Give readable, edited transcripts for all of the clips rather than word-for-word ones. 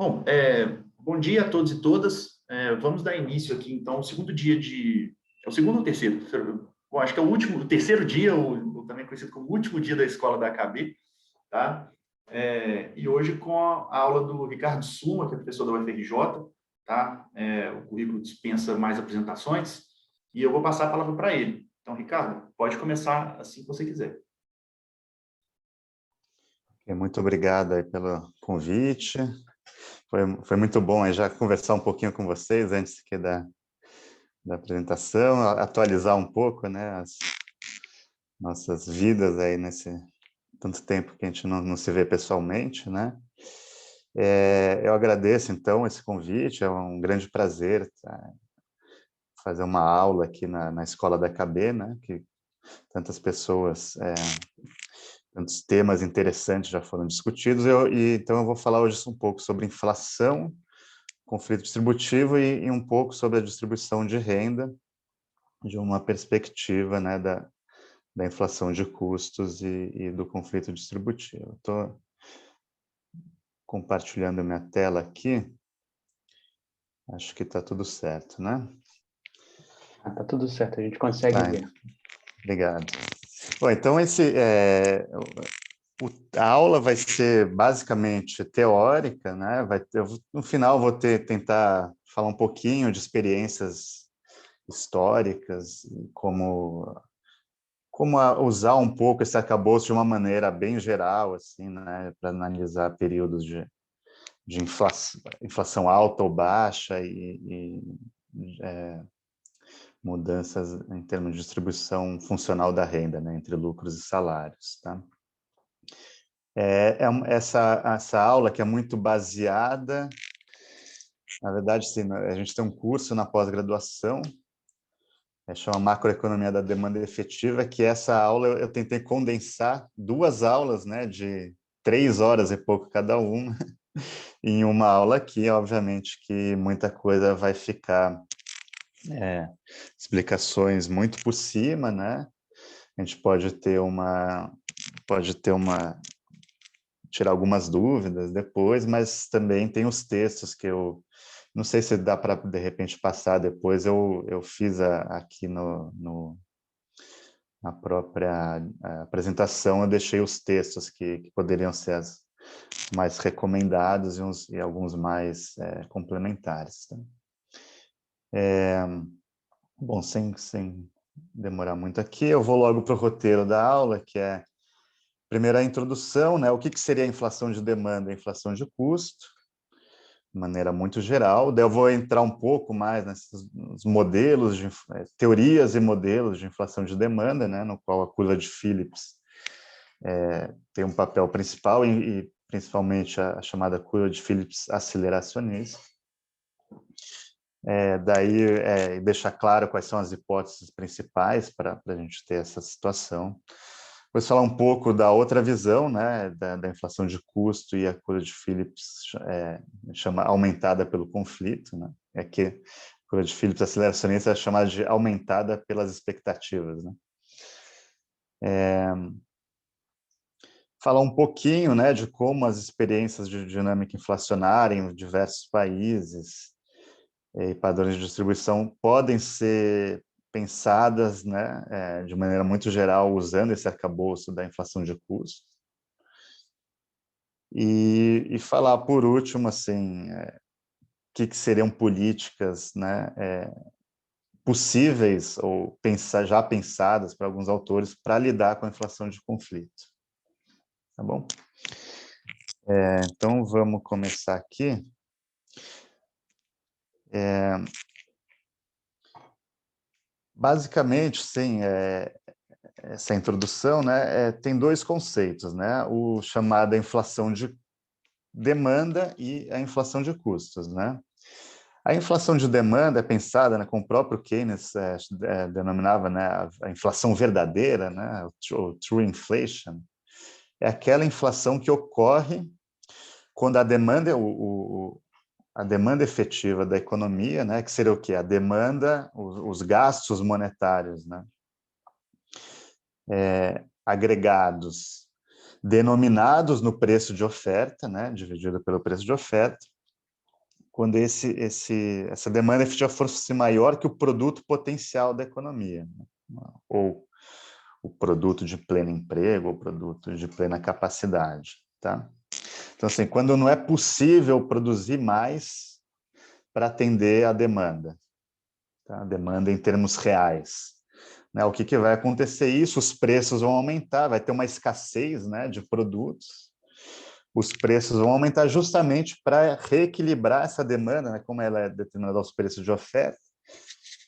Bom, bom dia a todos e todas. Vamos dar início aqui, então, ao segundo dia de... É o segundo ou terceiro? Bom, acho que é o último, o terceiro dia, ou também conhecido como último dia da escola da AKB, tá? E hoje com a aula do Ricardo Suma, que é professor da UFRJ, tá? O currículo dispensa mais apresentações, e eu vou passar a palavra para ele. Então, Ricardo, pode começar assim que você quiser. Muito obrigado aí pelo convite. Foi muito bom aí já conversar um pouquinho com vocês antes aqui da apresentação, atualizar um pouco, né, as nossas vidas aí nesse tanto tempo que a gente não se vê pessoalmente, né? Eu agradeço, então, esse convite, é um grande prazer fazer uma aula aqui na Escola da AKB, né, que tantas pessoas, tantos temas interessantes já foram discutidos, então eu vou falar hoje um pouco sobre inflação, conflito distributivo e um pouco sobre a distribuição de renda, de uma perspectiva, né, da inflação de custos e do conflito distributivo. Estou compartilhando minha tela aqui, acho que está tudo certo, né? Tá tudo certo, a gente consegue ver. Obrigado. Bom, então a aula vai ser basicamente teórica, né? No final vou tentar falar um pouquinho de experiências históricas, usar um pouco esse arcabouço de uma maneira bem geral, assim, né, para analisar períodos de inflação alta ou baixa e mudanças em termos de distribuição funcional da renda, né, entre lucros e salários, tá? Essa aula que é muito baseada, na verdade, sim, a gente tem um curso na pós-graduação, chama Macroeconomia da Demanda Efetiva, que essa aula eu tentei condensar 2 aulas, né, de 3 horas e pouco cada uma, em uma aula aqui. Obviamente que muita coisa vai ficar explicações muito por cima, né? A gente tirar algumas dúvidas depois, mas também tem os textos que eu não sei se dá para de repente passar depois. Eu fiz aqui na própria apresentação, eu deixei os textos que poderiam ser as mais recomendados e alguns mais complementares. Tá? Bom, sem demorar muito aqui, eu vou logo para o roteiro da aula, que é, primeiro, a introdução, né? O que seria a inflação de demanda e a inflação de custo, de maneira muito geral. Daí eu vou entrar um pouco mais nesses modelos, teorias e modelos de inflação de demanda, né? No qual a curva de Phillips tem um papel principal e principalmente a chamada curva de Phillips aceleracionista. Daí deixar claro quais são as hipóteses principais para a gente ter essa situação. Depois falar um pouco da outra visão, né, da inflação de custo e a curva de Phillips chama aumentada pelo conflito, né? Que a curva de Phillips aceleracionista é chamada de aumentada pelas expectativas, né? Falar um pouquinho, né, de como as experiências de dinâmica inflacionária em diversos países e padrões de distribuição podem ser pensadas, né, de maneira muito geral, usando esse arcabouço da inflação de custo. E falar, por último, assim, que seriam políticas, né, possíveis ou já pensadas para alguns autores para lidar com a inflação de conflito. Tá bom? Então, vamos começar aqui. Basicamente, sim, essa introdução, né, tem 2 conceitos, né? O chamado inflação de demanda e a inflação de custos, né? A inflação de demanda é pensada, né, como o próprio Keynes denominava, né, a inflação verdadeira, né, o true inflation, é aquela inflação que ocorre quando a demanda, a demanda efetiva da economia, né, que seria o quê? A demanda, os gastos monetários, né, agregados, denominados no preço de oferta, né, dividido pelo preço de oferta, quando essa demanda efetiva fosse maior que o produto potencial da economia, né? Ou o produto de pleno emprego, ou o produto de plena capacidade, tá? Então, assim, quando não é possível produzir mais para atender a demanda, tá? A demanda em termos reais, né? O que vai acontecer isso? Os preços vão aumentar, vai ter uma escassez, né, de produtos, os preços vão aumentar justamente para reequilibrar essa demanda, né, como ela é determinada aos preços de oferta.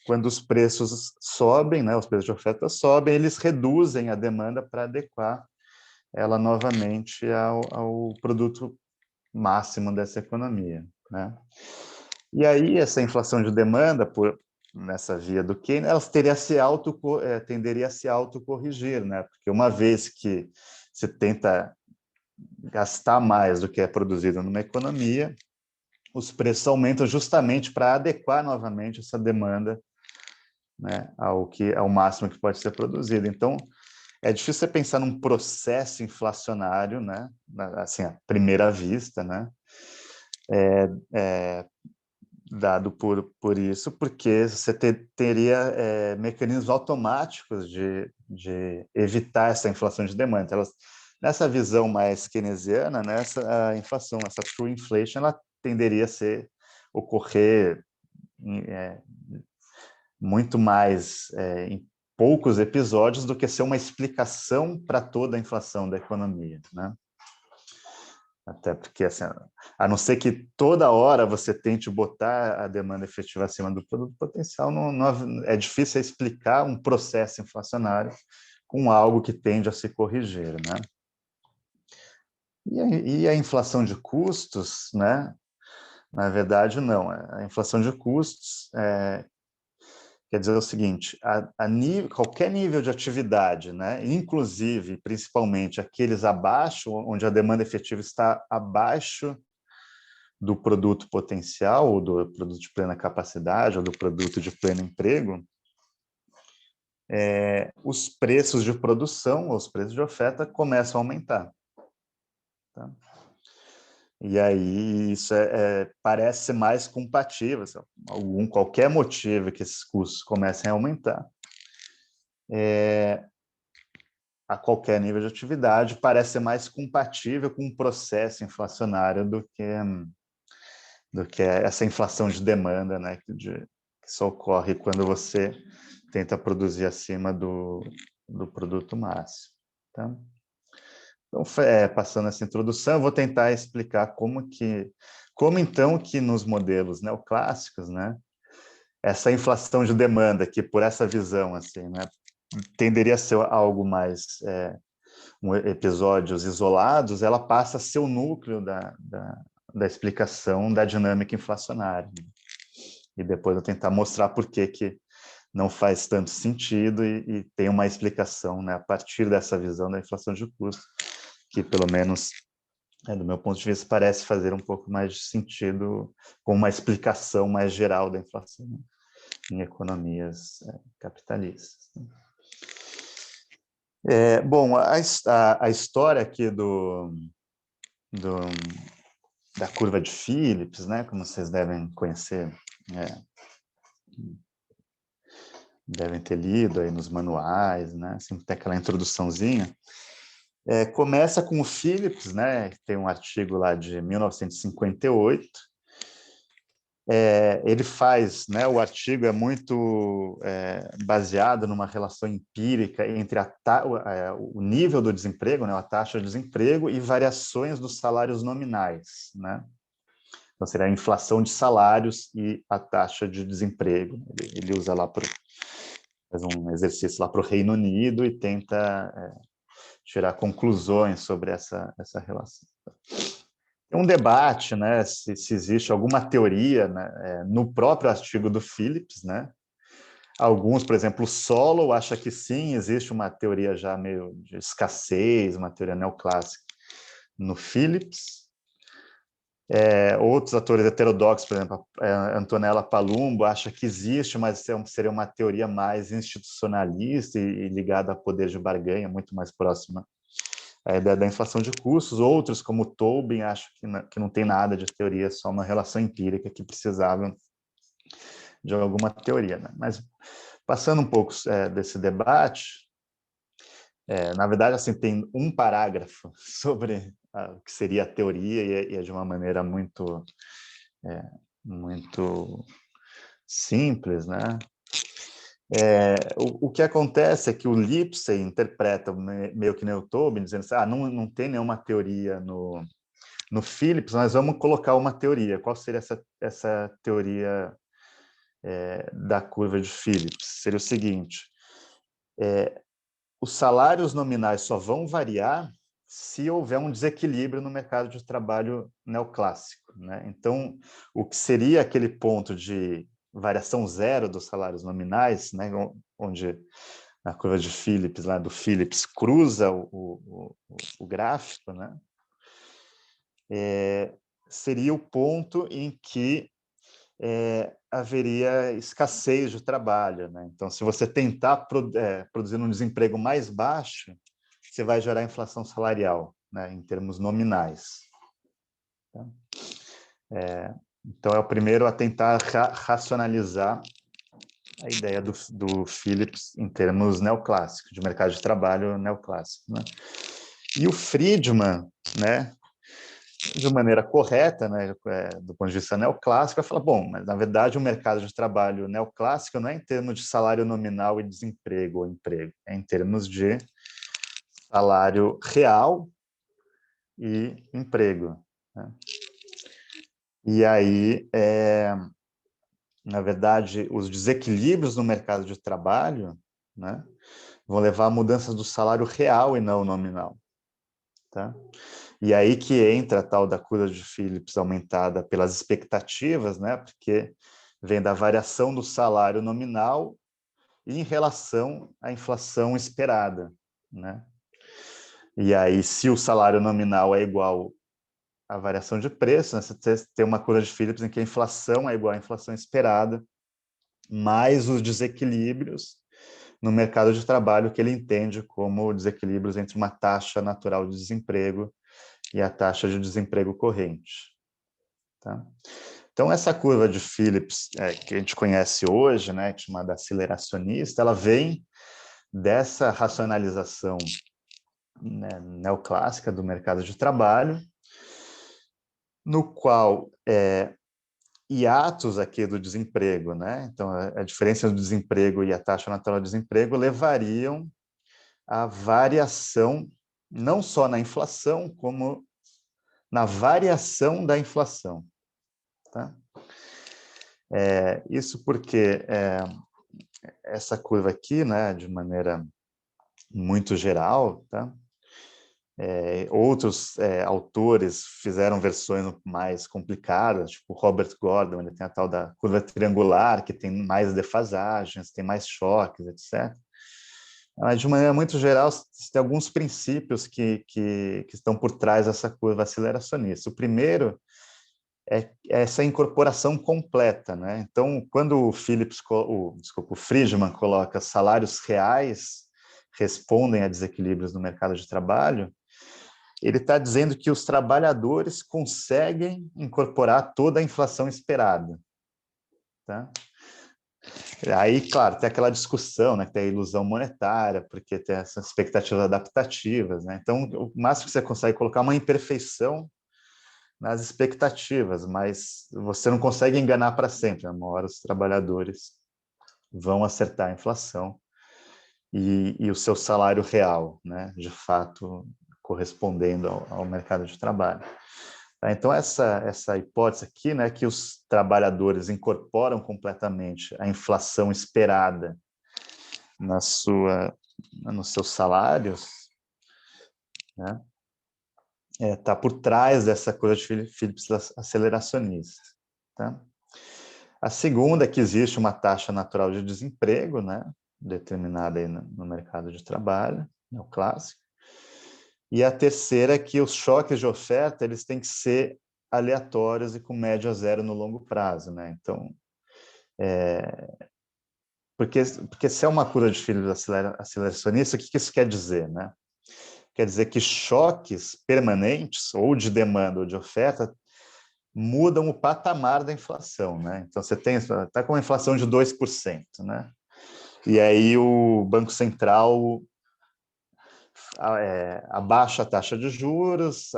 Quando os preços sobem, né, os preços de oferta sobem, eles reduzem a demanda para adequar ela novamente ao produto máximo dessa economia, né? E aí essa inflação de demanda, nessa via do Keynes, ela tenderia a se autocorrigir, né? Porque uma vez que se tenta gastar mais do que é produzido numa economia, os preços aumentam justamente para adequar novamente essa demanda, né, ao máximo que pode ser produzido. Então, é difícil você pensar num processo inflacionário, né, assim, à primeira vista, né, dado por isso, porque você teria mecanismos automáticos de evitar essa inflação de demanda. Nessa visão mais keynesiana, né, a inflação, essa true inflation, ela tenderia a ocorrer muito mais em poucos episódios do que ser uma explicação para toda a inflação da economia, né? Até porque, assim, a não ser que toda hora você tente botar a demanda efetiva acima do produto potencial, é difícil explicar um processo inflacionário com algo que tende a se corrigir, né? E a inflação de custos, né? Na verdade, não. A inflação de custos quer dizer o seguinte: qualquer nível de atividade, né, inclusive, principalmente, aqueles abaixo, onde a demanda efetiva está abaixo do produto potencial, ou do produto de plena capacidade, ou do produto de pleno emprego, os preços de produção, ou os preços de oferta, começam a aumentar. Tá? E aí isso parece mais compatível, qualquer motivo que esses custos comecem a aumentar, a qualquer nível de atividade, parece ser mais compatível com um processo inflacionário do que essa inflação de demanda, né, que só ocorre quando você tenta produzir acima do produto máximo. Tá? Então, passando essa introdução, eu vou tentar explicar como então que nos modelos neoclássicos, né, essa inflação de demanda, que por essa visão assim, né, tenderia a ser algo mais episódios isolados, ela passa a ser o núcleo da explicação da dinâmica inflacionária. E depois eu tentar mostrar por que não faz tanto sentido e tem uma explicação, né, a partir dessa visão da inflação de custo, que pelo menos, do meu ponto de vista, parece fazer um pouco mais de sentido com uma explicação mais geral da inflação em economias capitalistas. Bom, a história aqui da curva de Phillips, né, como vocês devem conhecer, devem ter lido aí nos manuais, né, sempre tem aquela introduçãozinha. Começa com o Phillips, né, tem um artigo lá de 1958. Ele faz, né, o artigo é muito baseado numa relação empírica entre o nível do desemprego, né, a taxa de desemprego, e variações dos salários nominais, né? Então, seria a inflação de salários e a taxa de desemprego. Ele usa lá, faz um exercício lá para o Reino Unido e tenta tirar conclusões sobre essa relação. Tem um debate, né, se existe alguma teoria, né, no próprio artigo do Phillips, né? Alguns, por exemplo, o Solow acha que sim, existe uma teoria já meio de escassez, uma teoria neoclássica no Phillips. Outros autores heterodoxos, por exemplo, Antonella Palumbo, acha que existe, mas seria uma teoria mais institucionalista e ligada a poder de barganha, muito mais próxima a ideia da inflação de custos. Outros, como Tobin, acham que não tem nada de teoria, é só uma relação empírica que precisava de alguma teoria, né? Mas, passando um pouco desse debate, na verdade, assim, tem um parágrafo sobre o que seria a teoria e é de uma maneira muito simples, né? O que acontece é que o Lipsey interpreta meio que o Tobin, dizendo assim, não tem nenhuma teoria no Phillips, nós vamos colocar uma teoria. Qual seria essa teoria da curva de Phillips? Seria o seguinte, os salários nominais só vão variar se houver um desequilíbrio no mercado de trabalho neoclássico, né? Então, o que seria aquele ponto de variação zero dos salários nominais, né, onde a curva de Phillips, lá do Phillips, cruza o gráfico, né, seria o ponto em que haveria escassez de trabalho, né? Então, se você tentar produzir um desemprego mais baixo, você vai gerar inflação salarial, né, em termos nominais. Então, é o primeiro a tentar racionalizar a ideia do Phillips em termos neoclássicos, de mercado de trabalho neoclássico, né? E o Friedman, né, de maneira correta, né, do ponto de vista neoclássico, vai falar, bom, mas na verdade o mercado de trabalho neoclássico não é em termos de salário nominal e desemprego ou emprego, é em termos de salário real e emprego, né? E aí, na verdade, os desequilíbrios no mercado de trabalho, né, vão levar a mudanças do salário real e não nominal, tá? E aí que entra a tal da curva de Phillips aumentada pelas expectativas, né, porque vem da variação do salário nominal em relação à inflação esperada, né? E aí, se o salário nominal é igual à variação de preço, né, você tem uma curva de Phillips em que a inflação é igual à inflação esperada, mais os desequilíbrios no mercado de trabalho que ele entende como desequilíbrios entre uma taxa natural de desemprego e a taxa de desemprego corrente. Tá? Então, essa curva de Phillips, que a gente conhece hoje, né, chamada aceleracionista, ela vem dessa racionalização, né, neoclássica do mercado de trabalho, no qual hiatos aqui do desemprego, né? Então, a diferença do desemprego e a taxa natural de desemprego levariam à variação, não só na inflação, como na variação da inflação. Tá? Isso porque essa curva aqui, né, de maneira muito geral, tá? Outros autores fizeram versões mais complicadas, tipo Robert Gordon, ele tem a tal da curva triangular, que tem mais defasagens, tem mais choques, etc. Mas, de maneira muito geral, tem alguns princípios que estão por trás dessa curva aceleracionista. O primeiro é essa incorporação completa, né? Então, quando o Friedman coloca salários reais respondem a desequilíbrios no mercado de trabalho, ele está dizendo que os trabalhadores conseguem incorporar toda a inflação esperada. Tá? Aí, claro, tem aquela discussão, né, que tem a ilusão monetária, porque tem essas expectativas adaptativas, né? Então, o máximo que você consegue colocar é uma imperfeição nas expectativas, mas você não consegue enganar para sempre. Uma hora os trabalhadores vão acertar a inflação e o seu salário real, né, de fato, correspondendo ao mercado de trabalho. Então, essa hipótese aqui, né, que os trabalhadores incorporam completamente a inflação esperada nos seus salários, né, está por trás dessa coisa de Phillips aceleracionista. Tá? A segunda é que existe uma taxa natural de desemprego, né, determinada aí no mercado de trabalho, é o clássico. E a terceira é que os choques de oferta eles têm que ser aleatórios e com média zero no longo prazo, né? Então, porque se é uma curva de Phillips aceleracionista, o que isso quer dizer, né? quer dizer que choques permanentes, ou de demanda ou de oferta, mudam o patamar da inflação, né? Então, você está com uma inflação de 2%, né? E aí o Banco Central abaixa a taxa de juros,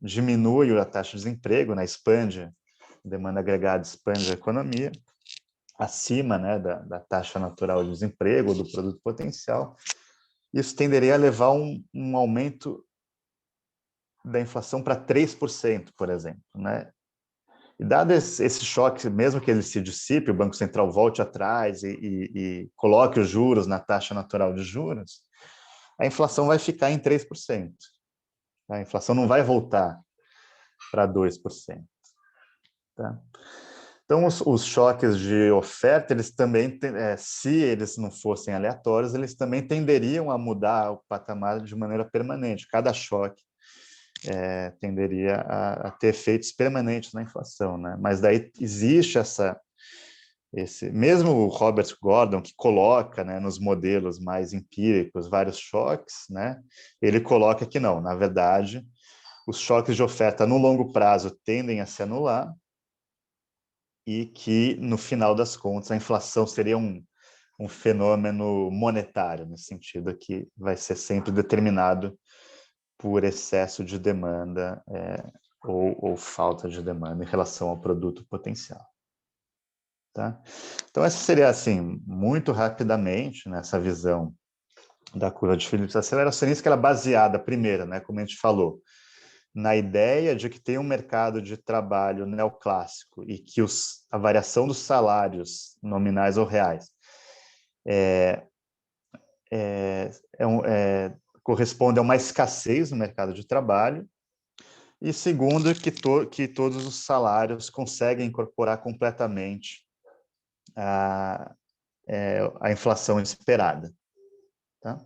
diminui a taxa de desemprego, né? Expande, a demanda agregada expande a economia, acima, né, da taxa natural de desemprego, do produto potencial. Isso tenderia a levar um aumento da inflação para 3%, por exemplo, né? E dado esse choque, mesmo que ele se dissipe, o Banco Central volte atrás e coloque os juros na taxa natural de juros, a inflação vai ficar em 3%. A inflação não vai voltar para 2%. Tá? Então, os choques de oferta, eles também, se eles não fossem aleatórios, eles também tenderiam a mudar o patamar de maneira permanente. Cada choque tenderia a ter efeitos permanentes na inflação, né? Mas daí existe mesmo o Robert Gordon, que coloca, né, nos modelos mais empíricos vários choques, né? Ele coloca que não, na verdade, os choques de oferta no longo prazo tendem a se anular e que, no final das contas, a inflação seria um fenômeno monetário, no sentido que vai ser sempre determinado por excesso de demanda ou falta de demanda em relação ao produto potencial. Tá? Então, essa seria, assim, muito rapidamente, nessa visão da curva de Phillips aceleracionista, que ela é baseada, primeiro, né, como a gente falou, na ideia de que tem um mercado de trabalho neoclássico e que a variação dos salários nominais ou reais corresponde a uma escassez no mercado de trabalho, e segundo, que todos os salários conseguem incorporar completamente a inflação esperada. Tá?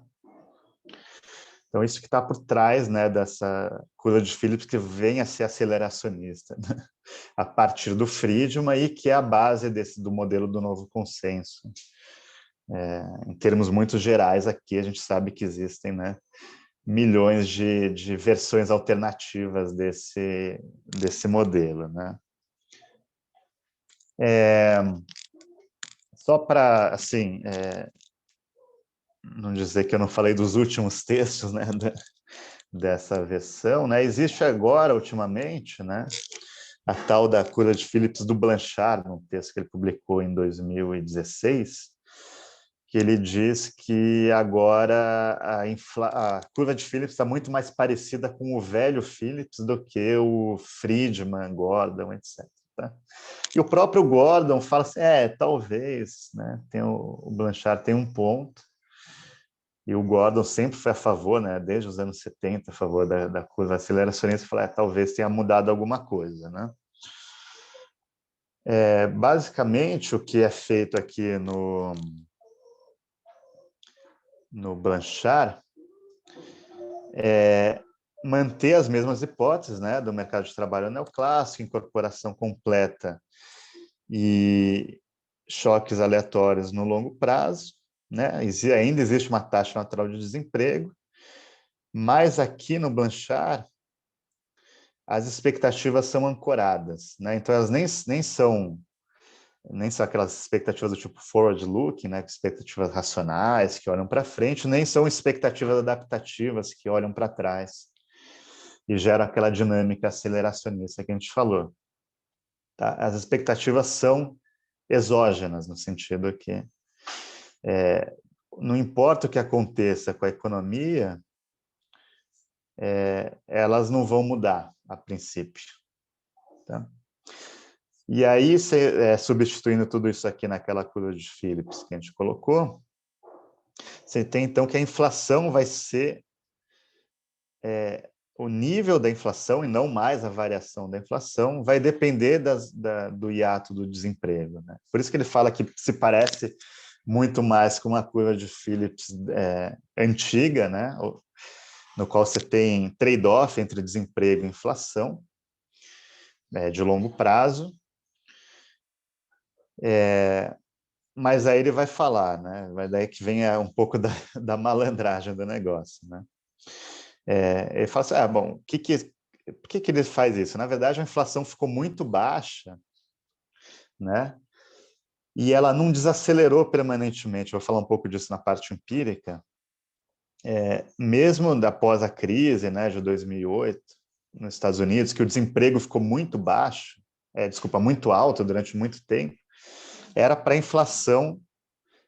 Então, isso que está por trás, né, dessa curva de Phillips, que vem a ser aceleracionista, né? A partir do Friedman, e que é a base do modelo do novo consenso. Em termos muito gerais, aqui a gente sabe que existem, né, milhões de versões alternativas desse modelo, né? Só para, assim, não dizer que eu não falei dos últimos textos, né, dessa versão, né? Existe agora, ultimamente, né, a tal da curva de Phillips do Blanchard, num texto que ele publicou em 2016, que ele diz que agora a curva de Phillips está muito mais parecida com o velho Phillips do que o Friedman, Gordon, etc. Tá? E o próprio Gordon fala assim, talvez, né, o Blanchard tem um ponto, e o Gordon sempre foi a favor, né, desde os anos 70, a favor da curva aceleracionista, falar, talvez tenha mudado alguma coisa, né? Basicamente, o que é feito aqui no Blanchard é manter as mesmas hipóteses, né, do mercado de trabalho neoclássico, incorporação completa e choques aleatórios no longo prazo, né? Ainda existe uma taxa natural de desemprego, mas aqui no Blanchard as expectativas são ancoradas, né? Então elas nem são aquelas expectativas do tipo forward looking, né, expectativas racionais que olham para frente, nem são expectativas adaptativas que olham para trás e geram aquela dinâmica aceleracionista que a gente falou. Tá? As expectativas são exógenas, no sentido que não importa o que aconteça com a economia, elas não vão mudar a princípio. Tá? E aí, substituindo tudo isso aqui naquela curva de Phillips que a gente colocou, você tem, então, que a inflação vai ser o nível da inflação, e não mais a variação da inflação, vai depender do hiato do desemprego. Né? Por isso que ele fala que se parece muito mais com uma curva de Phillips antiga, né? No qual você tem trade-off entre desemprego e inflação, de longo prazo. Mas aí ele vai falar, né? Vai daí que vem um pouco da malandragem do negócio, né? Ele fala assim, bom, por que ele faz isso? Na verdade, a inflação ficou muito baixa, né? E ela não desacelerou permanentemente. Vou falar um pouco disso na parte empírica. Mesmo após a crise, né, de 2008, nos Estados Unidos, que o desemprego ficou muito baixo, muito alto durante muito tempo, era para a inflação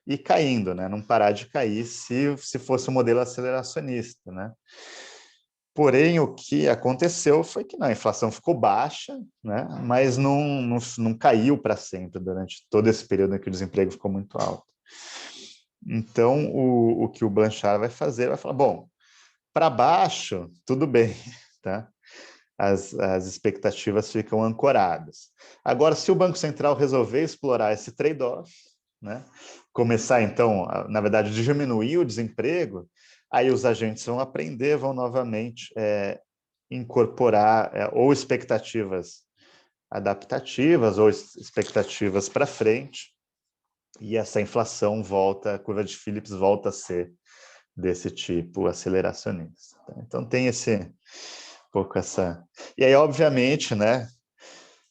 ir caindo, né, não parar de cair se fosse um modelo aceleracionista, né? Porém, o que aconteceu foi que a inflação ficou baixa, né, mas não caiu para sempre durante todo esse período em que o desemprego ficou muito alto. Então, o que o Blanchard vai fazer, vai falar, bom, para baixo, tudo bem, tá? As expectativas ficam ancoradas. Agora, se o Banco Central resolver explorar esse trade-off, né, começar, então, na verdade, diminuir o desemprego, aí os agentes vão aprender, vão novamente incorporar ou expectativas adaptativas ou expectativas para frente, e essa inflação volta, a curva de Phillips volta a ser desse tipo aceleracionista. Então tem pouco essa... E aí, obviamente, né,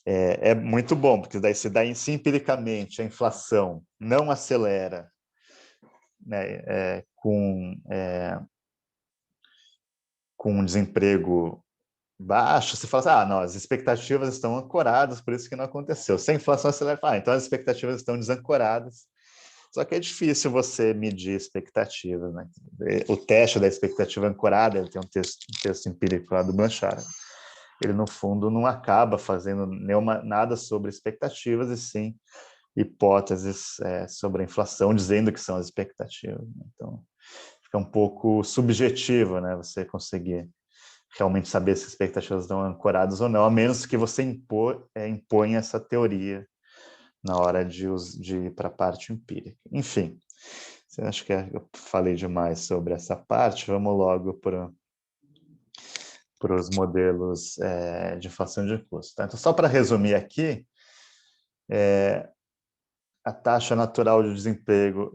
é muito bom, porque daí se empiricamente a inflação não acelera, né, com um desemprego baixo, você fala assim, não, as expectativas estão ancoradas, por isso que não aconteceu. Se a inflação acelera, então as expectativas estão desancoradas. Só que é difícil você medir expectativas, né? O teste da expectativa ancorada, ele tem um texto empírico lá do Blanchard. Ele, no fundo, não acaba fazendo nada sobre expectativas, e sim hipóteses sobre a inflação, dizendo que são as expectativas. Então, fica um pouco subjetivo, né? Você conseguir realmente saber se as expectativas estão ancoradas ou não, a menos que você imponha essa teoria na hora de ir para a parte empírica. Enfim, acho que eu falei demais sobre essa parte, vamos logo para os modelos de inflação de custo. Tá? Então, só para resumir aqui, a taxa natural de desemprego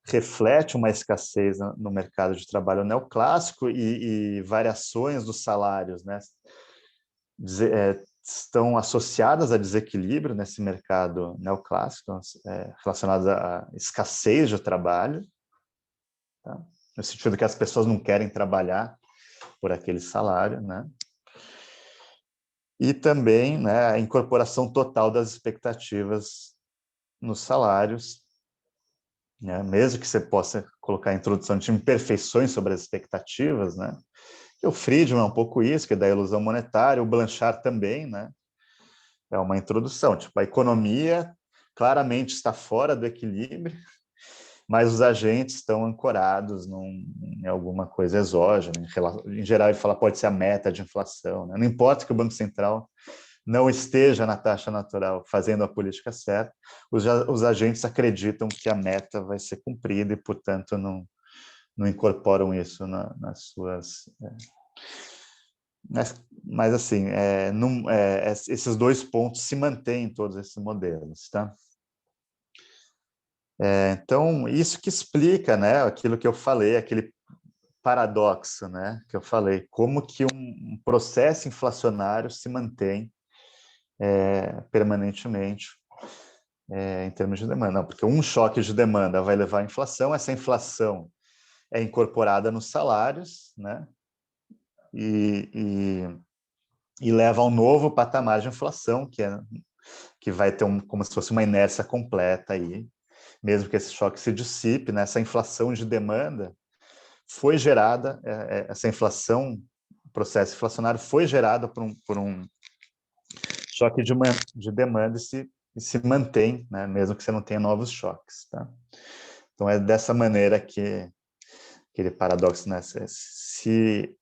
reflete uma escassez no mercado de trabalho neoclássico e variações dos salários, né, estão associadas a desequilíbrio nesse mercado neoclássico, relacionados à escassez de trabalho, tá? No sentido que as pessoas não querem trabalhar por aquele salário, né? E também, né, a incorporação total das expectativas nos salários, né? Mesmo que você possa colocar a introdução de imperfeições sobre as expectativas, né? O Friedman é um pouco isso, que é da ilusão monetária, o Blanchard também, né? É uma introdução, tipo, a economia claramente está fora do equilíbrio, mas os agentes estão ancorados em alguma coisa exógena. Em geral, ele fala pode ser a meta de inflação, né? Não importa que o Banco Central não esteja na taxa natural fazendo a política certa, os agentes acreditam que a meta vai ser cumprida e, portanto, não incorporam isso nas suas... Mas assim, esses dois pontos se mantêm em todos esses modelos, tá? Então, isso que explica, né, aquilo que eu falei, aquele paradoxo, né, que eu falei, como que um processo inflacionário se mantém permanentemente em termos de demanda. Não, porque um choque de demanda vai levar à inflação, essa inflação é incorporada nos salários, né, e leva a um novo patamar de inflação, que vai ter como se fosse uma inércia completa aí, mesmo que esse choque se dissipe, né? Essa inflação de demanda foi gerada, essa inflação, o processo inflacionário foi gerado por um choque de demanda e se mantém, né? Mesmo que você não tenha novos choques. Tá? Então, é dessa maneira que aquele paradoxo, né? Se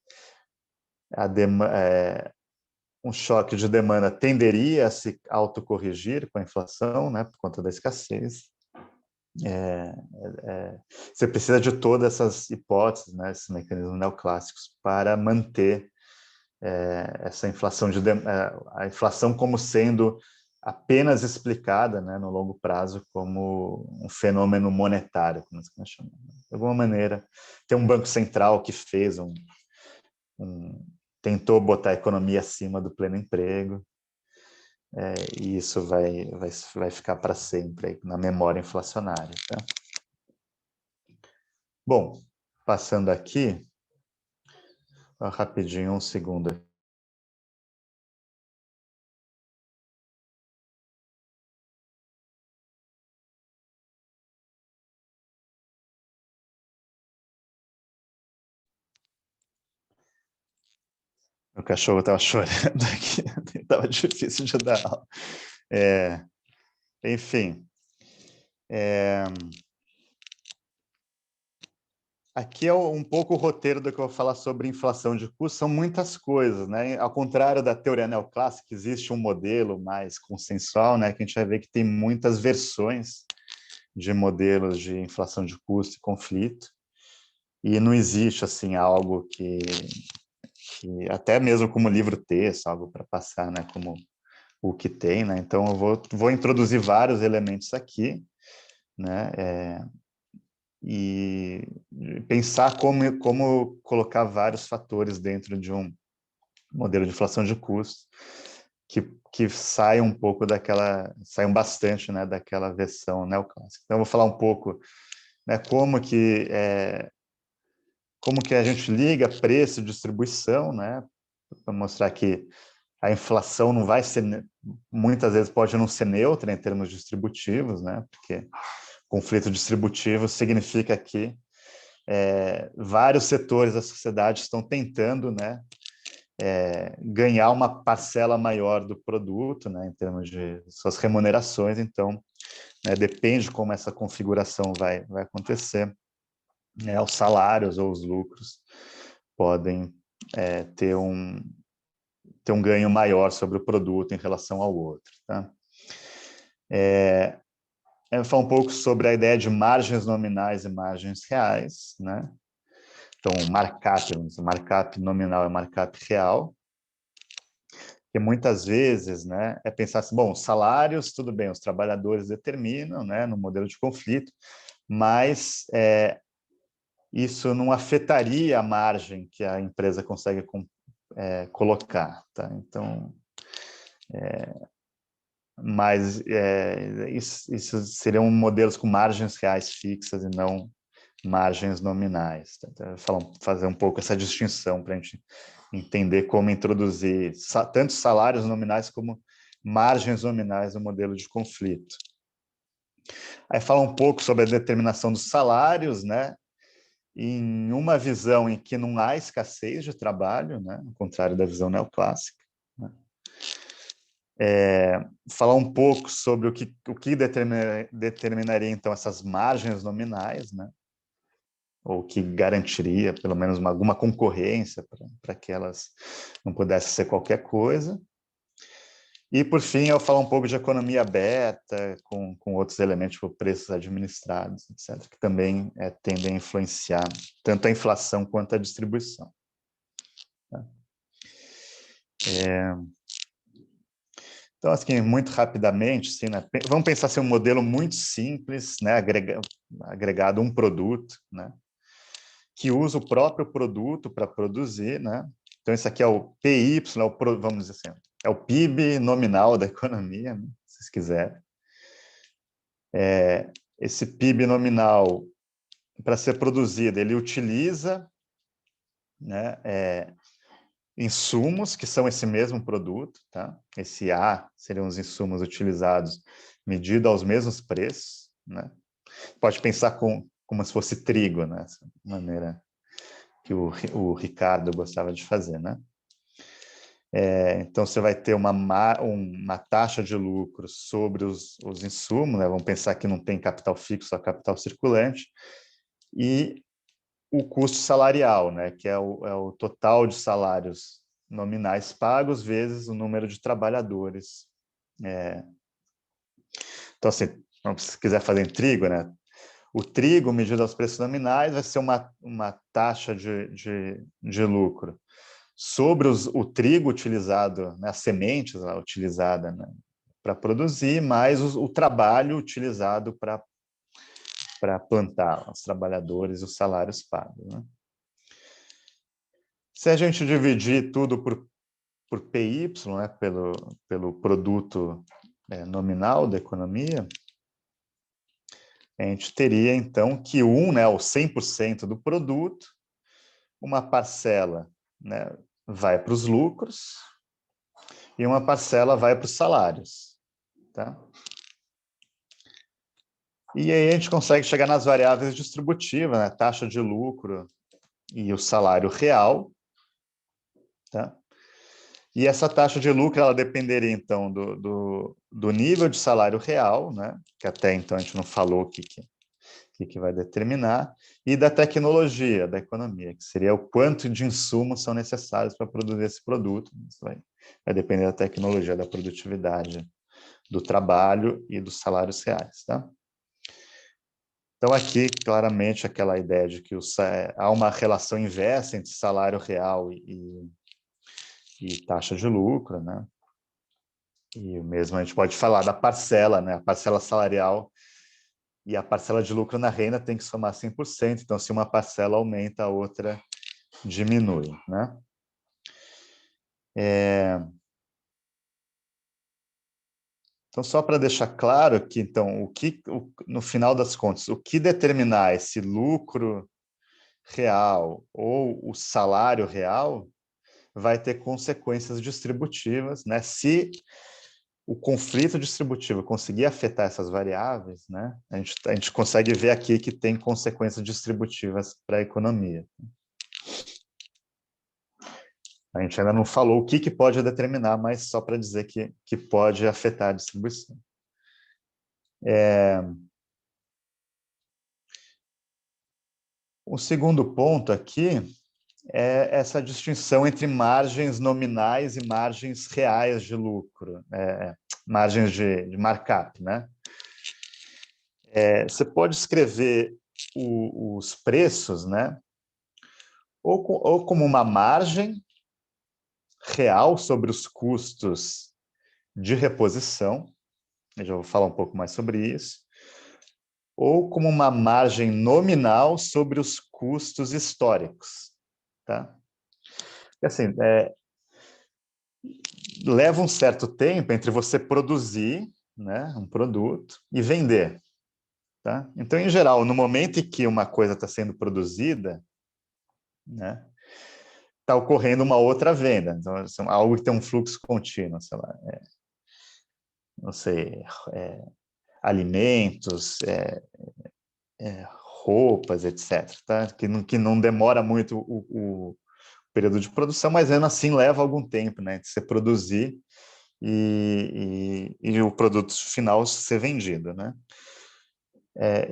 um choque de demanda tenderia a se autocorrigir com a inflação, né, por conta da escassez. Você precisa de todas essas hipóteses, né, esses mecanismos neoclássicos, para manter essa inflação a inflação como sendo apenas explicada, né, no longo prazo como um fenômeno monetário, como nós chamamos. De alguma maneira, tem um banco central que fez tentou botar a economia acima do pleno emprego, e isso vai ficar para sempre aí, na memória inflacionária. Tá? Bom, passando aqui, rapidinho, um segundo. O cachorro estava chorando aqui, estava difícil de dar aula. Enfim, aqui é um pouco o roteiro do que eu vou falar sobre inflação de custos, são muitas coisas, né? Ao contrário da teoria neoclássica, existe um modelo mais consensual, né? Que a gente vai ver que tem muitas versões de modelos de inflação de custo e conflito, e não existe assim algo que até mesmo como livro-texto, algo para passar, né? Como o que tem, né? Então eu vou introduzir vários elementos aqui, né? E pensar como colocar vários fatores dentro de um modelo de inflação de custos que saiam um pouco saiam bastante, né, daquela versão neoclássica. Então eu vou falar um pouco, né, como que a gente liga preço e distribuição, né, para mostrar que a inflação não vai ser, muitas vezes pode não ser neutra em termos distributivos, né, porque conflito distributivo significa que vários setores da sociedade estão tentando, né, ganhar uma parcela maior do produto, né, em termos de suas remunerações. Então, né, depende como essa configuração vai acontecer, né, os salários ou os lucros podem ter um ganho maior sobre o produto em relação ao outro. Tá? Eu vou falar um pouco sobre a ideia de margens nominais e margens reais, né? Então, markup nominal e markup real, que muitas vezes, né, é pensar assim, bom, salários, tudo bem, os trabalhadores determinam, né, no modelo de conflito, mas isso não afetaria a margem que a empresa consegue colocar, tá? Então, mas isso seriam modelos com margens reais fixas e não margens nominais. Tá? Então, fazer um pouco essa distinção para a gente entender como introduzir tanto salários nominais como margens nominais no modelo de conflito. Aí fala um pouco sobre a determinação dos salários, né? Em uma visão em que não há escassez de trabalho, né? Ao contrário da visão neoclássica. Né? Falar um pouco sobre o que determinaria, então, essas margens nominais, né? Ou que garantiria, pelo menos, alguma concorrência para que elas não pudessem ser qualquer coisa. E, por fim, eu falar um pouco de economia aberta, com outros elementos, tipo preços administrados, etc., que também tendem a influenciar tanto a inflação quanto a distribuição. Tá? Então, assim, muito rapidamente, assim, né, vamos pensar assim, um modelo muito simples, né, agregado a um produto, né, que usa o próprio produto para produzir, né? Então, esse aqui é o PY, vamos dizer assim, é o PIB nominal da economia, né, se vocês quiserem. Esse PIB nominal, para ser produzido, ele utiliza, né, insumos que são esse mesmo produto, tá? Esse A seriam os insumos utilizados medido aos mesmos preços, né? Pode pensar como se fosse trigo, né? Essa maneira que o Ricardo gostava de fazer, né? Então, você vai ter uma taxa de lucro sobre os insumos, né? Vamos pensar que não tem capital fixo, só capital circulante, e o custo salarial, né? Que é o total de salários nominais pagos vezes o número de trabalhadores. Então, assim, se quiser fazer em trigo, né? O trigo, medido aos preços nominais, vai ser uma taxa de lucro sobre o trigo utilizado, né, a semente utilizada, né, produzir, mais o trabalho utilizado para plantar, os trabalhadores, os salários pagos, né? Se a gente dividir tudo por PY, né, pelo produto nominal da economia, a gente teria, então, que né, o 100% do produto, uma parcela, né, vai para os lucros e uma parcela vai para os salários, tá? E aí a gente consegue chegar nas variáveis distributivas, né, taxa de lucro e o salário real, tá? E essa taxa de lucro, ela dependeria, então, do nível de salário real, né? Que até então a gente não falou o que vai determinar, e da tecnologia da economia, que seria o quanto de insumos são necessários para produzir esse produto. Isso vai depender da tecnologia, da produtividade, do trabalho e dos salários reais, tá? Então, aqui, claramente, aquela ideia de que há uma relação inversa entre salário real e taxa de lucro, né? E mesmo a gente pode falar da parcela, né? A parcela salarial e a parcela de lucro na renda tem que somar 100%. Então, se uma parcela aumenta, a outra diminui, né? Então, só para deixar claro que, então, no final das contas, o que determinar esse lucro real ou o salário real vai ter consequências distributivas, né? Se o conflito distributivo conseguir afetar essas variáveis, né? A gente consegue ver aqui que tem consequências distributivas para a economia. A gente ainda não falou o que pode determinar, mas só para dizer que pode afetar a distribuição. O segundo ponto aqui é essa distinção entre margens nominais e margens reais de lucro, margens de markup, né? Você pode escrever os preços, né? Ou como uma margem real sobre os custos de reposição, eu já vou falar um pouco mais sobre isso, ou como uma margem nominal sobre os custos históricos, tá? E assim, leva um certo tempo entre você produzir, né, um produto e vender, tá? Então, em geral, no momento em que uma coisa está sendo produzida, né, está ocorrendo uma outra venda. Então, assim, algo que tem um fluxo contínuo, sei lá, não sei, alimentos, roupas, etc. Tá? Que não demora muito o período de produção, mas ainda assim leva algum tempo, né, de você produzir e o produto final ser vendido, né?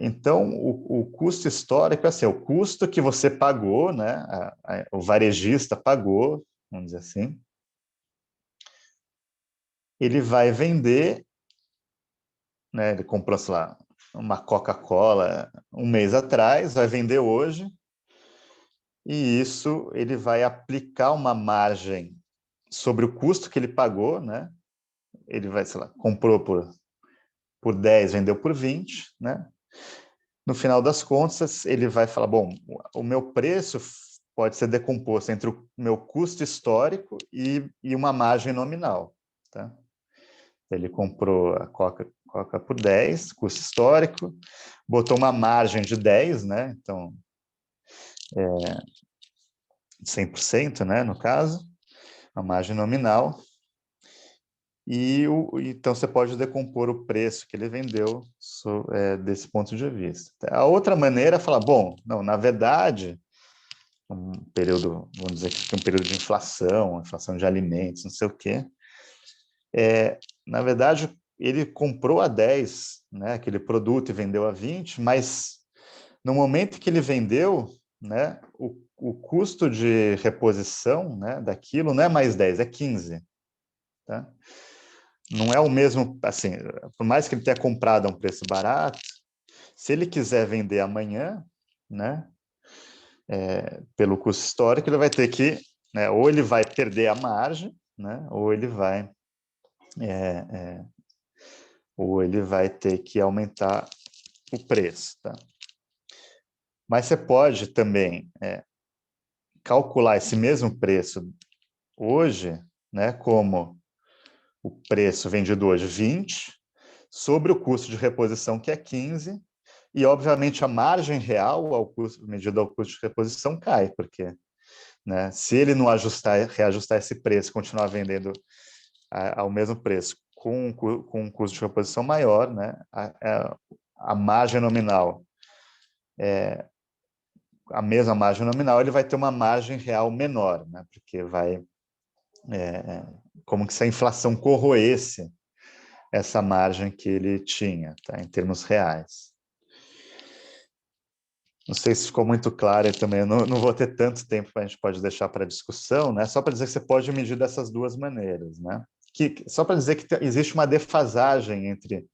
Então, o custo histórico é assim, o custo que você pagou, né, o varejista pagou, vamos dizer assim, ele vai vender, né, ele comprou, sei lá, uma Coca-Cola um mês atrás, vai vender hoje, e isso ele vai aplicar uma margem sobre o custo que ele pagou, né? Ele vai, sei lá, comprou por 10, vendeu por 20, né? No final das contas, ele vai falar, bom, o meu preço pode ser decomposto entre o meu custo histórico e uma margem nominal, tá? Ele comprou a Coca por 10, custo histórico, botou uma margem de 10, né? Então, 100%, né, no caso, a margem nominal. Então, você pode decompor o preço que ele vendeu desse ponto de vista. A outra maneira é falar, bom, não, na verdade, um período, vamos dizer que um período de inflação de alimentos, não sei o quê, na verdade, ele comprou a 10, né, aquele produto e vendeu a 20, mas no momento que ele vendeu, né, o custo de reposição, né, daquilo não é mais 10, é 15. Tá? Não é o mesmo, assim, por mais que ele tenha comprado a um preço barato, se ele quiser vender amanhã, né, pelo custo histórico, ele vai ter que, né, ou ele vai perder a margem, né, ou ele vai ou ele vai ter que aumentar o preço, tá? Mas você pode também calcular esse mesmo preço hoje, né, como o preço vendido hoje 20, sobre o custo de reposição, que é 15, e, obviamente, a margem real, medida ao custo de reposição, cai, porque, né, se ele não reajustar esse preço, continuar vendendo ao mesmo preço, com um custo de reposição maior, né, a margem nominal, a mesma margem nominal, ele vai ter uma margem real menor, né, porque vai, como que se a inflação corroesse essa margem que ele tinha, tá, em termos reais. Não sei se ficou muito claro, eu também não vou ter tanto tempo, a gente pode deixar para discussão, né? Só para dizer que você pode medir dessas duas maneiras, né? Só para dizer que existe uma defasagem entre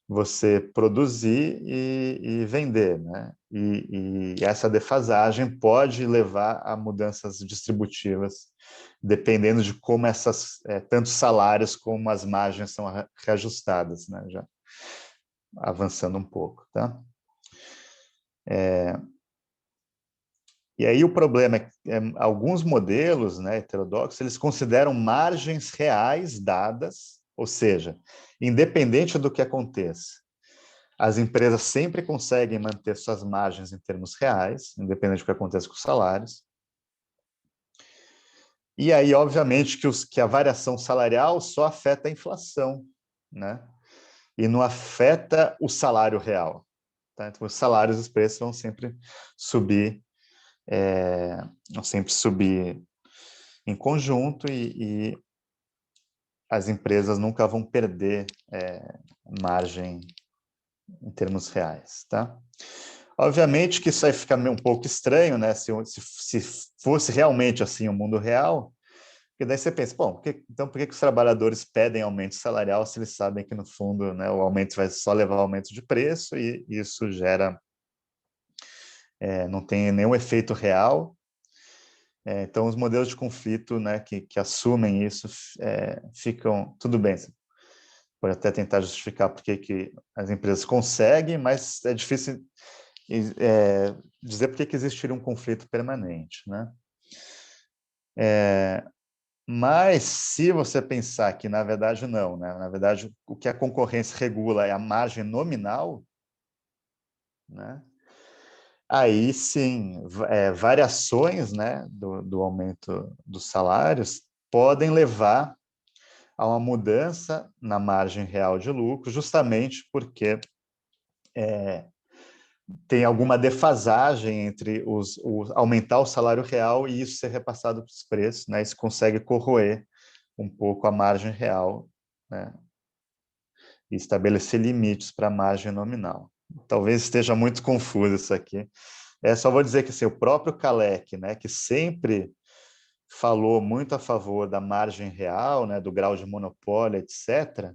você produzir e vender, né? E essa defasagem pode levar a mudanças distributivas, dependendo de como tanto salários como as margens são reajustadas, né? Já avançando um pouco, tá? E aí o problema é que alguns modelos, né, heterodoxos, eles consideram margens reais dadas, ou seja, independente do que aconteça, as empresas sempre conseguem manter suas margens em termos reais, independente do que aconteça com os salários. E aí, obviamente, que a variação salarial só afeta a inflação, né? E não afeta o salário real. Tá? Então, os salários e os preços vão sempre subir em conjunto e as empresas nunca vão perder margem em termos reais, tá? Obviamente que isso aí fica um pouco estranho, né? Se fosse realmente assim o mundo real, porque daí você pensa, bom, então por que os trabalhadores pedem aumento salarial se eles sabem que no fundo, né, o aumento vai só levar ao aumento de preço e isso gera não tem nenhum efeito real. Então, os modelos de conflito, né, que assumem isso ficam tudo bem. Você pode até tentar justificar por que as empresas conseguem, mas é difícil dizer por que existiria um conflito permanente, né? Mas se você pensar que, na verdade, não, né? Na verdade, o que a concorrência regula é a margem nominal, né? Aí sim, variações, né, do aumento dos salários podem levar a uma mudança na margem real de lucro, justamente porque tem alguma defasagem entre aumentar o salário real e isso ser repassado para os preços, né? Isso consegue corroer um pouco a margem real, né? E estabelecer limites para a margem nominal. Talvez esteja muito confuso isso aqui. Só vou dizer que assim, o próprio Kalec, né, que sempre falou muito a favor da margem real, né, do grau de monopólio, etc.,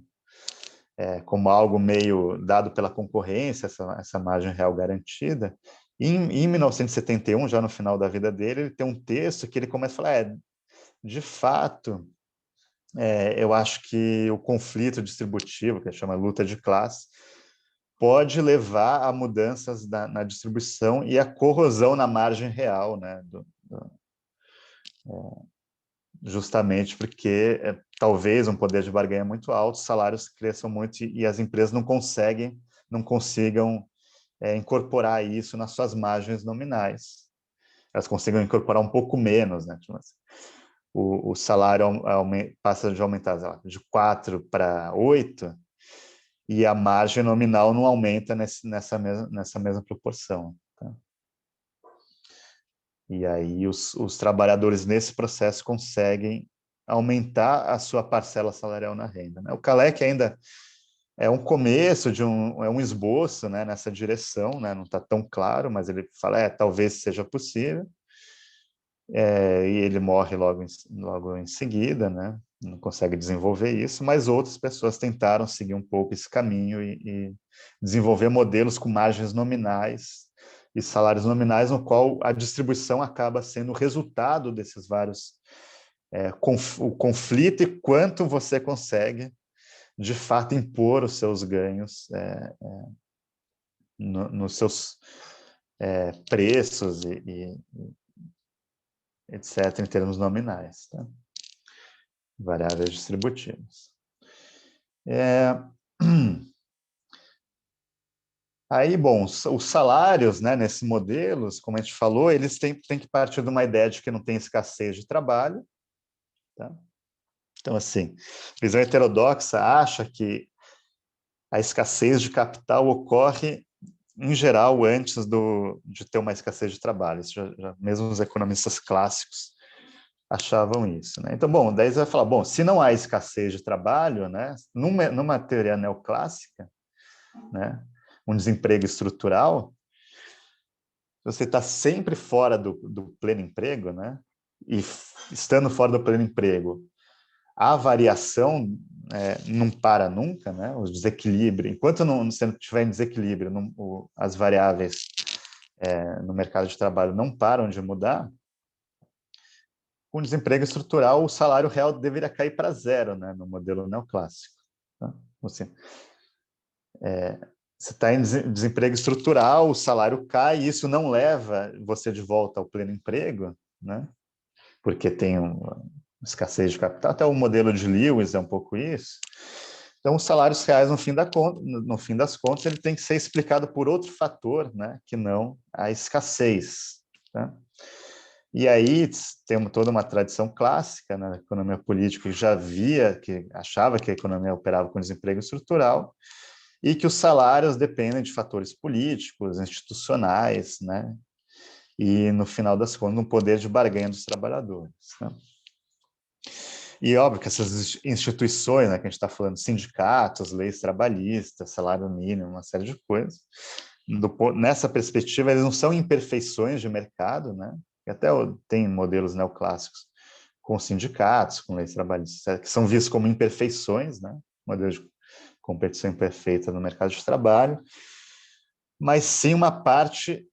como algo meio dado pela concorrência, essa margem real garantida. Em 1971, já no final da vida dele, ele tem um texto que ele começa a falar, de fato, eu acho que o conflito distributivo, que chama luta de classe, pode levar a mudanças na distribuição e a corrosão na margem real, né, justamente porque talvez um poder de barganha muito alto, os salários cresçam muito e as empresas não consigam incorporar isso nas suas margens nominais. Elas consigam incorporar um pouco menos, né? Tipo assim, o salário passa de aumentar de 4 para 8 e a margem nominal não aumenta nessa mesma proporção. Tá? E aí os trabalhadores nesse processo conseguem aumentar a sua parcela salarial na renda. Né? O Kalec ainda é um começo é um esboço, né, nessa direção, né? Não está tão claro, mas ele fala, talvez seja possível. E ele morre logo em seguida, né? Não consegue desenvolver isso, mas outras pessoas tentaram seguir um pouco esse caminho e desenvolver modelos com margens nominais e salários nominais, no qual a distribuição acaba sendo o resultado desses vários o conflito e quanto você consegue de fato, impor os seus ganhos nos seus preços e etc., em termos nominais, tá? Variáveis distributivas. Aí, bom, os salários, né, nesses modelos, como a gente falou, eles têm que partir de uma ideia de que não tem escassez de trabalho, tá? Então, assim, a visão heterodoxa acha que a escassez de capital ocorre, em geral, antes de ter uma escassez de trabalho. Isso mesmo os economistas clássicos achavam isso, né? Então, bom, daí você vai falar, bom, se não há escassez de trabalho, né, numa teoria neoclássica, né, um desemprego estrutural, você está sempre fora do pleno emprego, né? E estando fora do pleno emprego, a variação não para nunca, né? O desequilíbrio, enquanto você não tiver em desequilíbrio, as variáveis no mercado de trabalho não param de mudar. Com desemprego estrutural, o salário real deveria cair para zero, né? No modelo neoclássico. Tá? Você está em desemprego estrutural, o salário cai, e isso não leva você de volta ao pleno emprego, né? Porque tem escassez de capital. Até o modelo de Lewis é um pouco isso. Então, os salários reais, no fim das contas, ele tem que ser explicado por outro fator, né, que não a escassez. Tá? E aí temos toda uma tradição clássica na economia política que achava que a economia operava com desemprego estrutural e que os salários dependem de fatores políticos, institucionais, né, e, no final das contas, no poder de barganha dos trabalhadores. Né? E óbvio que essas instituições, né, que a gente está falando, sindicatos, leis trabalhistas, salário mínimo, uma série de coisas, nessa perspectiva, eles não são imperfeições de mercado, né? E até tem modelos neoclássicos com sindicatos, com leis trabalhistas, que são vistos como imperfeições, né? Modelo de competição imperfeita no mercado de trabalho, mas sim uma parte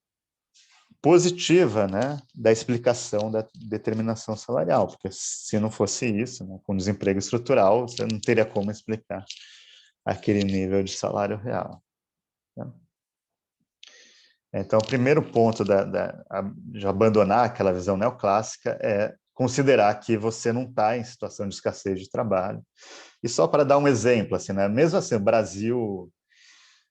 positiva, né, da explicação da determinação salarial, porque se não fosse isso, né, com desemprego estrutural, você não teria como explicar aquele nível de salário real. Né? Então, o primeiro ponto de abandonar aquela visão neoclássica é considerar que você não está em situação de escassez de trabalho. E só para dar um exemplo, assim, né, mesmo assim, o Brasil,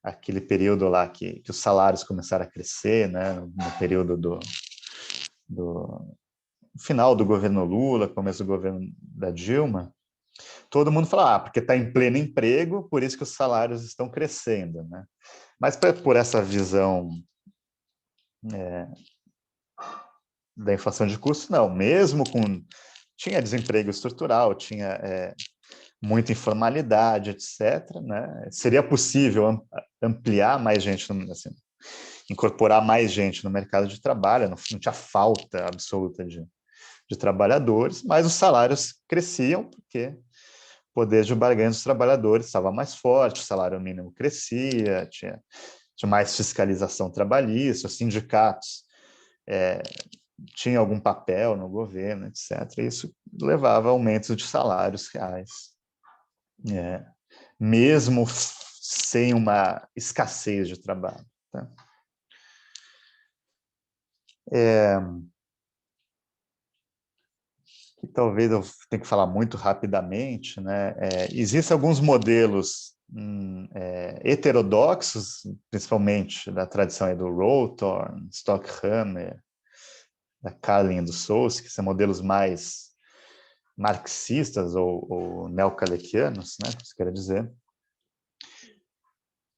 aquele período lá que os salários começaram a crescer, né, no período do final do governo Lula, começo do governo da Dilma, todo mundo fala, porque está em pleno emprego, por isso que os salários estão crescendo, né? Mas por essa visão da inflação de custos, não. Mesmo tinha desemprego estrutural, tinha muita informalidade, etc., né? Seria possível ampliar mais gente, assim, incorporar mais gente no mercado de trabalho, não tinha falta absoluta de trabalhadores, mas os salários cresciam porque o poder de barganha dos trabalhadores estava mais forte, o salário mínimo crescia, tinha mais fiscalização trabalhista, os sindicatos tinham algum papel no governo, etc. Isso levava a aumentos de salários reais, mesmo sem uma escassez de trabalho. Tá? Que talvez eu tenha que falar muito rapidamente, né? Existem alguns modelos heterodoxos, principalmente da tradição do Rawlstorn, Stockhammer, da Carlin e do Sousa, que são modelos mais marxistas ou neocalequianos, né? Isso quer dizer,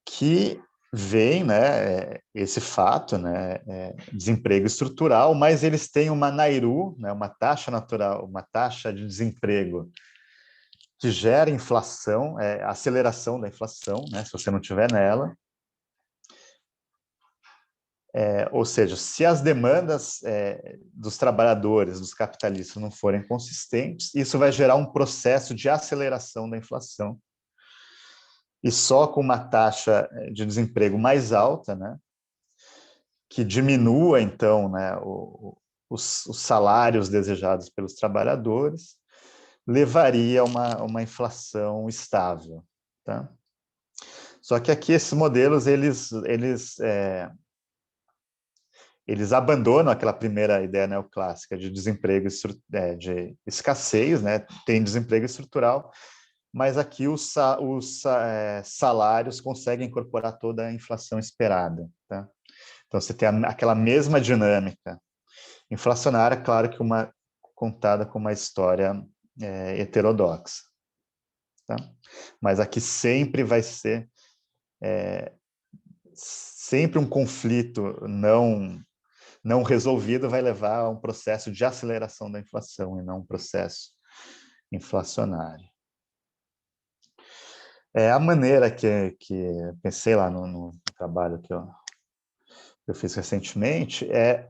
que veem, né, esse fato, né, desemprego estrutural, mas eles têm uma NAIRU, né, uma taxa natural, uma taxa de desemprego que gera inflação, aceleração da inflação, né, se você não tiver nela. Ou seja, se as demandas dos trabalhadores, dos capitalistas não forem consistentes, isso vai gerar um processo de aceleração da inflação. E só com uma taxa de desemprego mais alta, né, que diminua, então, né, os salários desejados pelos trabalhadores, levaria a uma inflação estável. tá? Só que aqui esses modelos, eles abandonam aquela primeira ideia neoclássica de desemprego, de escassez, né? Tem desemprego estrutural, mas aqui os salários conseguem incorporar toda a inflação esperada, tá? Então, você tem aquela mesma dinâmica inflacionária, claro que contada com uma história heterodoxa, tá? Mas aqui sempre vai ser sempre um conflito não resolvido vai levar a um processo de aceleração da inflação e não um processo inflacionário. A maneira que pensei lá no trabalho que eu fiz recentemente é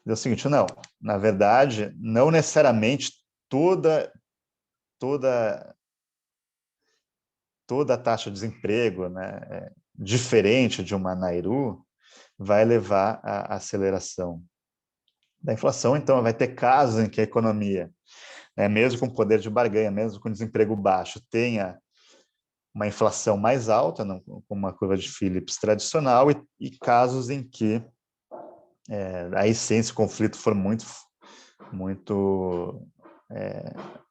o seguinte: não, na verdade, não necessariamente toda a taxa de desemprego, né, diferente de uma Nairu vai levar à aceleração da inflação. Então, vai ter casos em que a economia, né, mesmo com poder de barganha, mesmo com desemprego baixo, tenha uma inflação mais alta, com uma curva de Phillips tradicional, e casos em que, aí sim, se o conflito for muito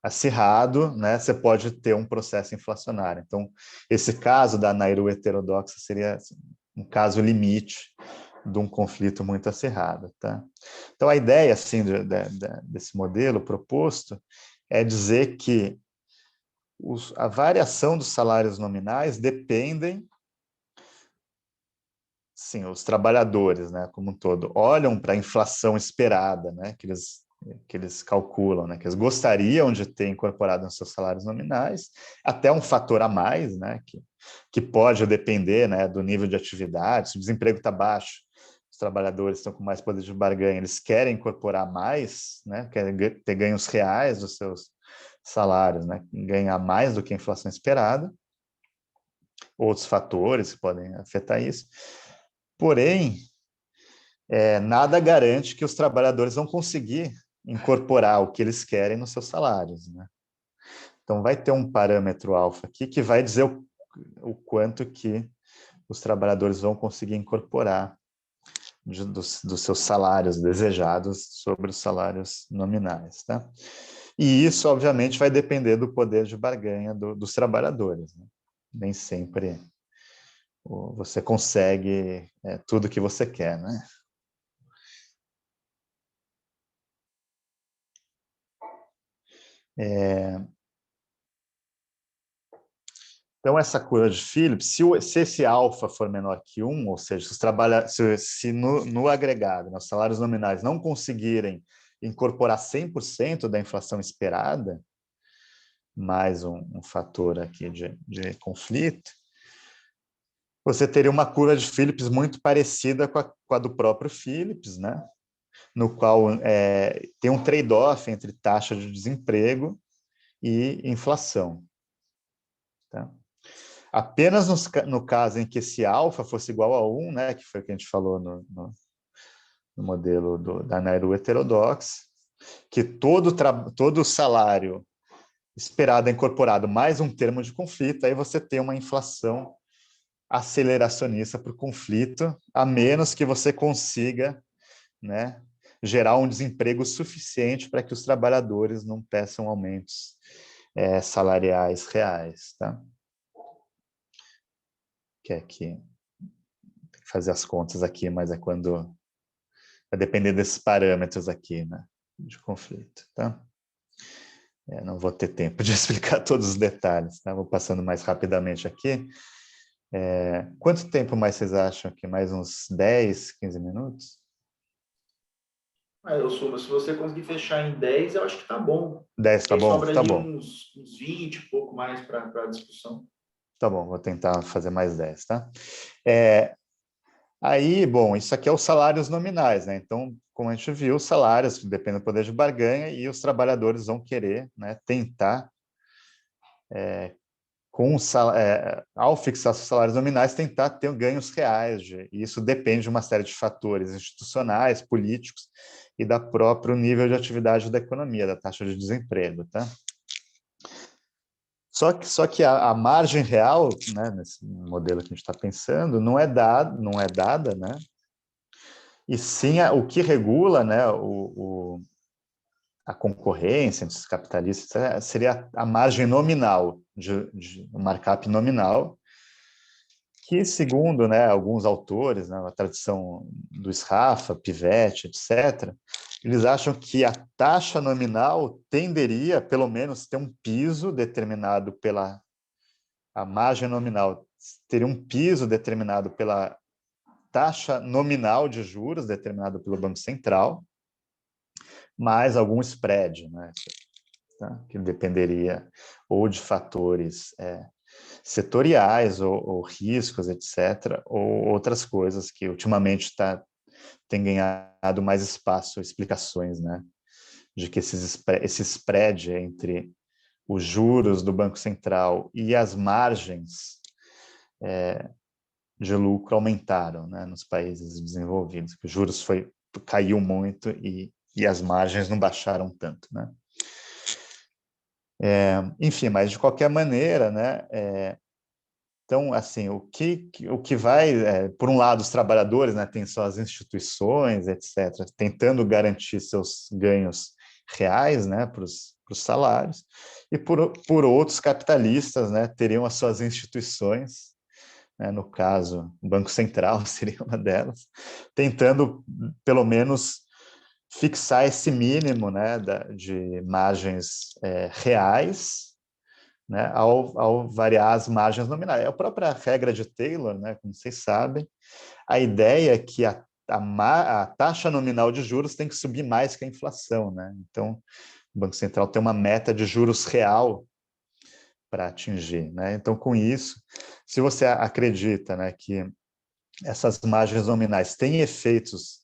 acirrado, né, você pode ter um processo inflacionário. Então, esse caso da Nairu heterodoxa seria um caso limite de um conflito muito acirrado, tá? Então, a ideia, assim, desse modelo proposto é dizer que a variação dos salários nominais dependem, sim, os trabalhadores, né, como um todo, olham para a inflação esperada, né, que eles calculam, né, que eles gostariam de ter incorporado nos seus salários nominais, até um fator a mais, né, que pode depender, né, do nível de atividade. Se o desemprego está baixo, os trabalhadores estão com mais poder de barganha, eles querem incorporar mais, né, querem ter ganhos reais dos seus salários, né, ganhar mais do que a inflação esperada. Outros fatores que podem afetar isso. Porém, nada garante que os trabalhadores vão conseguir incorporar o que eles querem nos seus salários, né? Então, vai ter um parâmetro alfa aqui que vai dizer o quanto que os trabalhadores vão conseguir incorporar dos seus salários desejados sobre os salários nominais, tá? E isso, obviamente, vai depender do poder de barganha dos trabalhadores, né? Nem sempre você consegue tudo que você quer, né? Então, essa curva de Phillips, se esse alfa for menor que 1, ou seja, se no agregado, né, os salários nominais não conseguirem incorporar 100% da inflação esperada, mais um fator aqui de conflito, você teria uma curva de Phillips muito parecida com a do próprio Phillips, né? No qual tem um trade-off entre taxa de desemprego e inflação. Tá? Apenas no caso em que esse alfa fosse igual a 1, né, que foi o que a gente falou no modelo da Nairu heterodoxa, que todo salário esperado é incorporado mais um termo de conflito, aí você tem uma inflação aceleracionista para o conflito, a menos que você consiga, né, gerar um desemprego suficiente para que os trabalhadores não peçam aumentos salariais reais, tá? Que é que tem que fazer as contas aqui, mas vai depender desses parâmetros aqui, né, de conflito, tá? Não vou ter tempo de explicar todos os detalhes, tá? Vou passando mais rapidamente aqui. Quanto tempo mais vocês acham aqui? Mais uns 10, 15 minutos? Se você conseguir fechar em 10, eu acho que tá bom. 10 tá Aí bom? sobra Tá ali bom. uns 20, pouco mais para a discussão. Tá bom, vou tentar fazer mais 10, tá? Aí, bom, isso aqui é os salários nominais, né? Então, como a gente viu, os salários dependem do poder de barganha e os trabalhadores vão querer, né, tentar, ao fixar os salários nominais, tentar ter ganhos reais. E isso depende de uma série de fatores institucionais, políticos e da próprio nível de atividade da economia, da taxa de desemprego, tá? Só que a margem real, né, nesse modelo que a gente está pensando, não é dada, né? E sim o que regula, né, a concorrência entre os capitalistas seria a margem nominal, o markup nominal, que, segundo, né, alguns autores, né, a tradição do Sraffa, Pivetti, etc., eles acham que a taxa nominal tenderia, pelo menos, ter um piso determinado a margem nominal teria um piso determinado pela taxa nominal de juros determinado pelo Banco Central, mais algum spread, né, tá? Que dependeria ou de fatores setoriais ou riscos, etc., ou outras coisas que ultimamente tem ganhado mais espaço, explicações, né, de que esse spread entre os juros do Banco Central e as margens de lucro aumentaram, né, nos países desenvolvidos, que os juros caiu muito e as margens não baixaram tanto, né? Enfim, mas de qualquer maneira, né? Então, assim, o que vai, por um lado, os trabalhadores, né, têm suas instituições, etc., tentando garantir seus ganhos reais, né, para os salários, e por outros capitalistas, né, teriam as suas instituições, né, no caso, o Banco Central seria uma delas, tentando, pelo menos, fixar esse mínimo, né, de margens reais, né, ao variar as margens nominais. É a própria regra de Taylor, né, como vocês sabem, a ideia é que a taxa nominal de juros tem que subir mais que a inflação, né? Então, o Banco Central tem uma meta de juros real para atingir, né? Então, com isso, se você acredita, né, que essas margens nominais têm efeitos,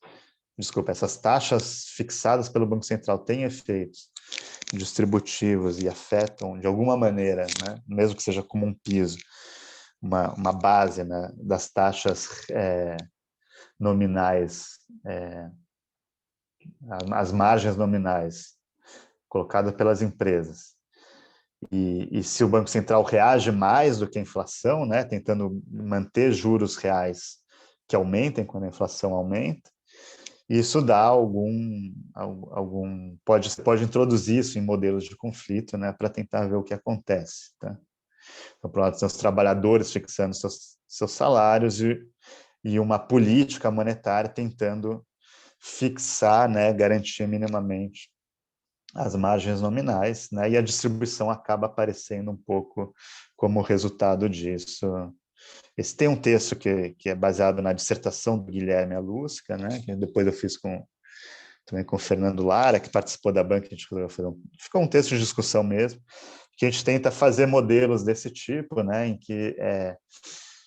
essas taxas fixadas pelo Banco Central têm efeitos distributivos e afetam de alguma maneira, né, mesmo que seja como um piso, uma base, né, das taxas nominais, as margens nominais colocadas pelas empresas. E se o Banco Central reage mais do que a inflação, né, tentando manter juros reais que aumentem quando a inflação aumenta, isso dá pode introduzir isso em modelos de conflito, né, para tentar ver o que acontece, tá? Então, por um lado, são os trabalhadores fixando seus salários e uma política monetária tentando fixar, né, garantir minimamente as margens nominais, né, e a distribuição acaba aparecendo um pouco como resultado disso. Esse tem um texto que é baseado na dissertação do Guilherme Alusca, né, que depois eu fiz também com o Fernando Lara, que participou da banca, a gente ficou um texto de discussão mesmo, que a gente tenta fazer modelos desse tipo, né, em que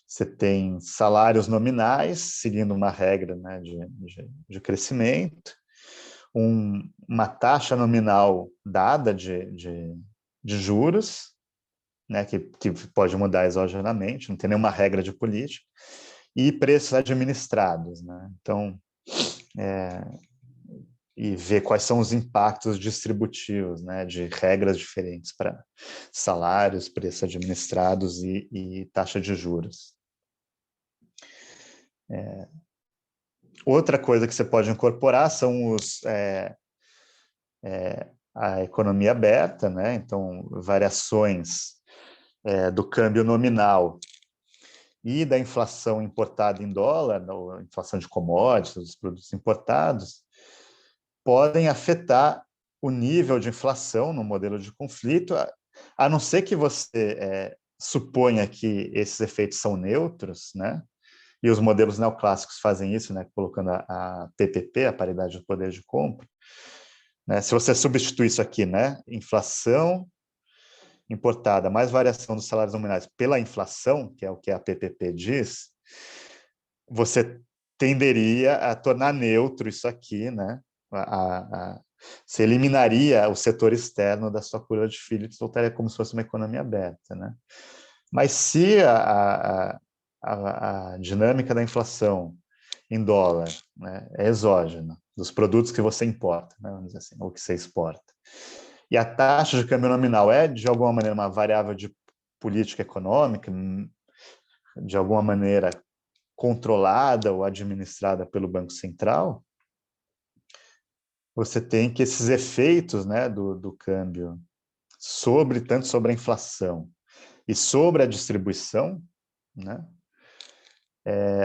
você tem salários nominais, seguindo uma regra, né, de crescimento, uma taxa nominal dada de juros, né, que pode mudar exogenamente, não tem nenhuma regra de política, e preços administrados, né? Então, e ver quais são os impactos distributivos, né, de regras diferentes para salários, preços administrados e taxa de juros. Outra coisa que você pode incorporar são a economia aberta, né? Então, variações do câmbio nominal e da inflação importada em dólar, a inflação de commodities, dos produtos importados, podem afetar o nível de inflação no modelo de conflito, a não ser que você suponha que esses efeitos são neutros, né? E os modelos neoclássicos fazem isso, né? Colocando a PPP, a paridade de poder de compra. Né? Se você substituir isso aqui, né? Inflação importada mais variação dos salários nominais pela inflação, que é o que a PPP diz, você tenderia a tornar neutro isso aqui, né? Você eliminaria o setor externo da sua curva de Phillips, voltaria como se fosse uma economia aberta, né? Mas se a dinâmica da inflação em dólar, né, é exógena, dos produtos que você importa, né, vamos dizer assim, ou que você exporta, E a taxa de câmbio nominal é, de alguma maneira, uma variável de política econômica, de alguma maneira controlada ou administrada pelo Banco Central, você tem que esses efeitos, né, do câmbio tanto sobre a inflação e sobre a distribuição, né,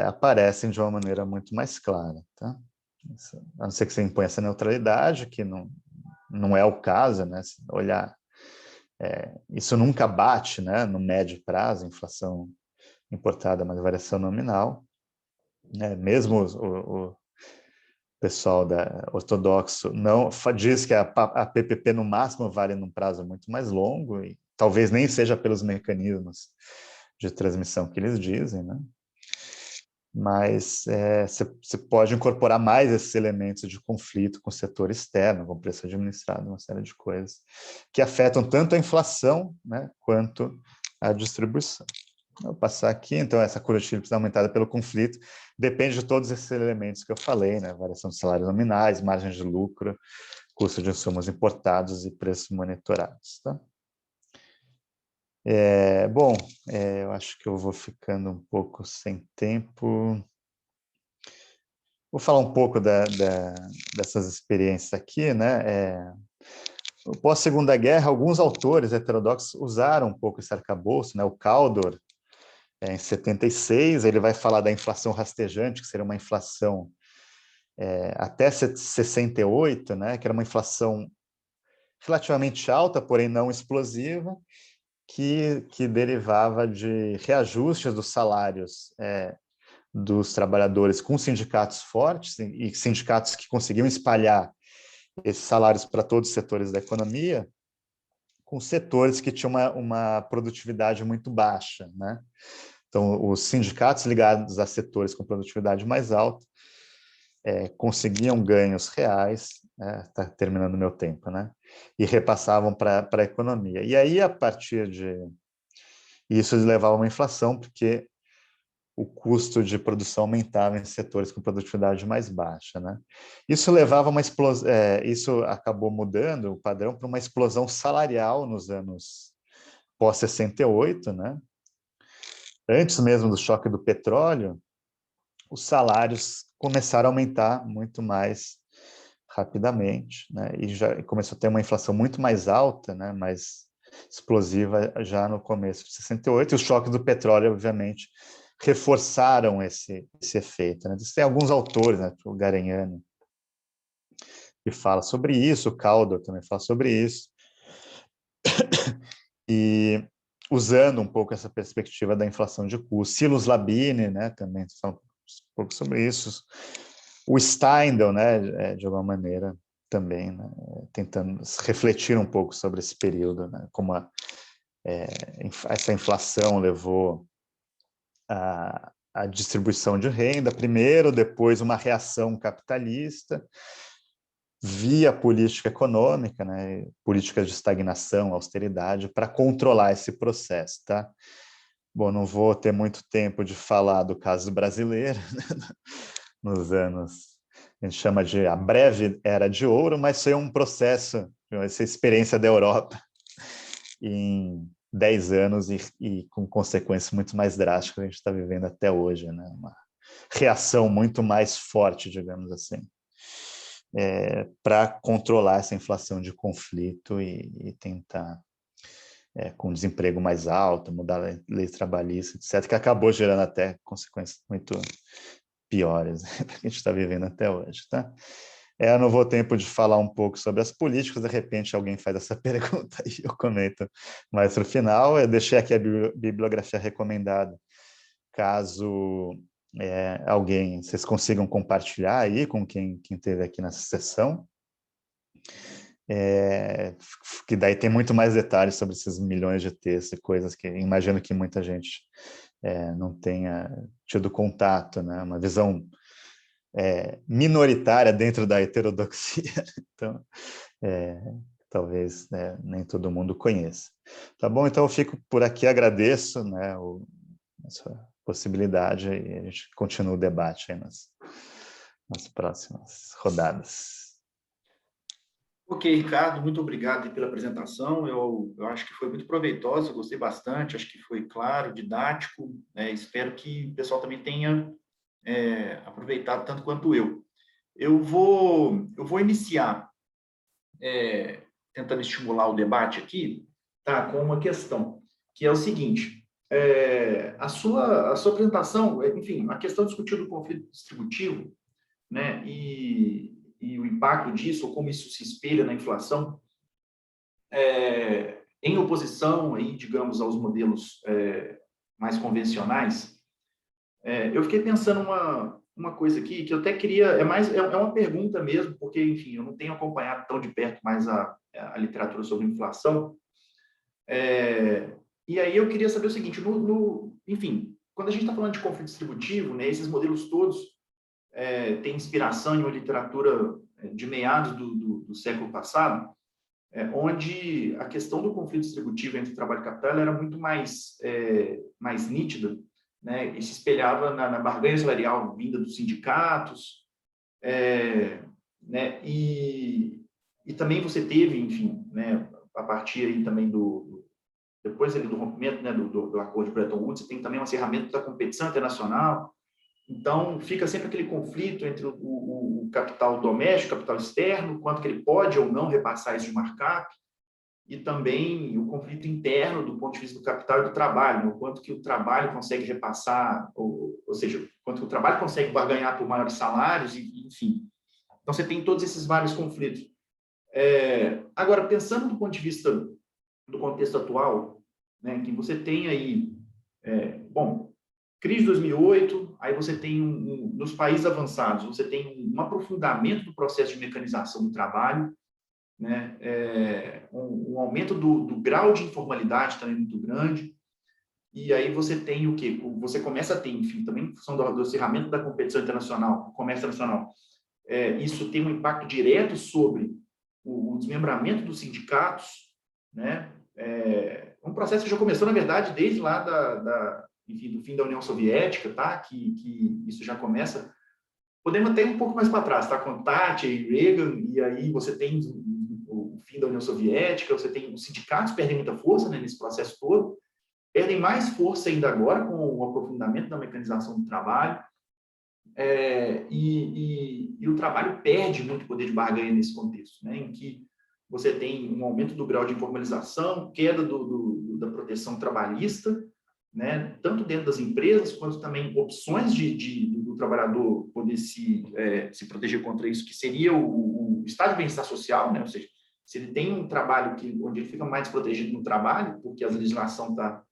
aparecem de uma maneira muito mais clara. Tá? A não ser que você imponha essa neutralidade, que não é o caso, né? Se olhar, isso nunca bate, né, no médio prazo, a inflação importada, mas variação nominal. Né? Mesmo o pessoal ortodoxo não diz que a PPP no máximo vale num prazo muito mais longo, e talvez nem seja pelos mecanismos de transmissão que eles dizem, né? Mas você pode incorporar mais esses elementos de conflito com o setor externo, com o preço administrado, uma série de coisas que afetam tanto a inflação, né, quanto a distribuição. Vou passar aqui, então, essa curva de Phillips aumentada pelo conflito depende de todos esses elementos que eu falei, né, variação de salários nominais, margens de lucro, custo de insumos importados e preços monitorados, tá? Bom, eu acho que eu vou ficando um pouco sem tempo. Vou falar um pouco dessas experiências aqui, né? Pós-Segunda Guerra, alguns autores heterodoxos usaram um pouco esse arcabouço, né? O Caldor, em 76, ele vai falar da inflação rastejante, que seria uma inflação até 68, né? Que era uma inflação relativamente alta, porém não explosiva, que derivava de reajustes dos salários dos trabalhadores com sindicatos fortes e sindicatos que conseguiam espalhar esses salários para todos os setores da economia, com setores que tinham uma produtividade muito baixa, né? Então, os sindicatos ligados a setores com produtividade mais alta conseguiam ganhos reais, está terminando o meu tempo, né? E repassavam para a economia. E aí, a partir de... Isso levava a uma inflação, porque o custo de produção aumentava em setores com produtividade mais baixa, né? Isso levava a uma explosão, isso acabou mudando o padrão para uma explosão salarial nos anos pós-68, né? Antes mesmo do choque do petróleo, os salários começaram a aumentar muito mais rapidamente, né? E já começou a ter uma inflação muito mais alta, né? Mais explosiva já no começo de 68, e os choques do petróleo, obviamente, reforçaram esse efeito. Né? Tem alguns autores, né? O Garanhani, que fala sobre isso, o Caldor também fala sobre isso, e usando um pouco essa perspectiva da inflação de custo. Silas Labine, né, também fala um pouco sobre isso. O Steindl, né, de alguma maneira, também, né, tentando refletir um pouco sobre esse período, né, como essa inflação levou a distribuição de renda primeiro, depois uma reação capitalista, via política econômica, né, políticas de estagnação, austeridade, para controlar esse processo, tá? Bom, não vou ter muito tempo de falar do caso brasileiro, né, nos anos, a gente chama de a breve era de ouro, mas foi um processo, essa experiência da Europa em 10 anos e com consequências muito mais drásticas que a gente está vivendo até hoje, né? Uma reação muito mais forte, digamos assim, para controlar essa inflação de conflito e tentar, com desemprego mais alto, mudar a lei trabalhista, etc., que acabou gerando até consequências muito piores, né, que a gente está vivendo até hoje, tá? Eu não vou ter tempo de falar um pouco sobre as políticas, de repente alguém faz essa pergunta e eu comento mais para o final. Eu deixei aqui a bibliografia recomendada, caso vocês consigam compartilhar aí com quem esteve aqui nessa sessão, que daí tem muito mais detalhes sobre esses milhões de textos e coisas que imagino que muita gente não tenha tido contato, né? Uma visão minoritária dentro da heterodoxia, então talvez nem todo mundo conheça. Tá bom? Então eu fico por aqui, agradeço, né, essa possibilidade e a gente continua o debate aí nas próximas rodadas. Ok, Ricardo, muito obrigado pela apresentação. Eu acho que foi muito proveitosa, eu gostei bastante, acho que foi claro, didático, né? Espero que o pessoal também tenha aproveitado tanto quanto eu. Eu vou iniciar tentando estimular o debate aqui, tá, com uma questão, que é o seguinte, a sua apresentação, enfim, a questão discutida do conflito distributivo, né, e o impacto disso, ou como isso se espelha na inflação, em oposição, aí, digamos, aos modelos mais convencionais, eu fiquei pensando uma coisa aqui que eu até queria, é uma pergunta mesmo, porque, enfim, eu não tenho acompanhado tão de perto mais a literatura sobre inflação, e aí eu queria saber o seguinte, enfim, quando a gente está falando de conflito distributivo, né, esses modelos todos têm inspiração em uma literatura de meados do século passado, onde a questão do conflito distributivo entre trabalho e capital era muito mais nítida, né, e se espelhava na barganha salarial vinda dos sindicatos, né, e também você teve, enfim, né, a partir aí também depois ali do rompimento, né, do acordo de Bretton Woods, você tem também um acerramento da competição internacional, então fica sempre aquele conflito entre o capital doméstico, o capital externo, quanto que ele pode ou não repassar isso de markup, e também o conflito interno do ponto de vista do capital e do trabalho, né? O quanto que o trabalho consegue repassar, ou seja, quanto que o trabalho consegue barganhar por maiores salários, enfim. Então, você tem todos esses vários conflitos. Agora, pensando do ponto de vista do contexto atual, né, que você tem aí, bom, crise de 2008, aí você tem, nos países avançados, você tem um aprofundamento do processo de mecanização do trabalho, né? Um aumento do grau de informalidade também muito grande, e aí você tem o quê? Você começa a ter, enfim, também em função do acirramento da competição internacional, comércio internacional, isso tem um impacto direto sobre o desmembramento dos sindicatos, né? Um processo que já começou, na verdade, desde lá enfim, do fim da União Soviética, tá? Que isso já começa. Podemos até ir um pouco mais para trás, tá? Com Thatcher e Reagan, e aí você tem o fim da União Soviética, você tem os sindicatos perdem muita força, né, nesse processo todo, perdem mais força ainda agora com o aprofundamento da mecanização do trabalho, e o trabalho perde muito poder de barganha nesse contexto, né, em que você tem um aumento do grau de informalização, queda da proteção trabalhista, né, tanto dentro das empresas, quanto também opções do trabalhador poder se proteger contra isso, que seria o estado de bem-estar social, né, ou seja, se ele tem um trabalho onde ele fica mais protegido no trabalho, porque a legislação está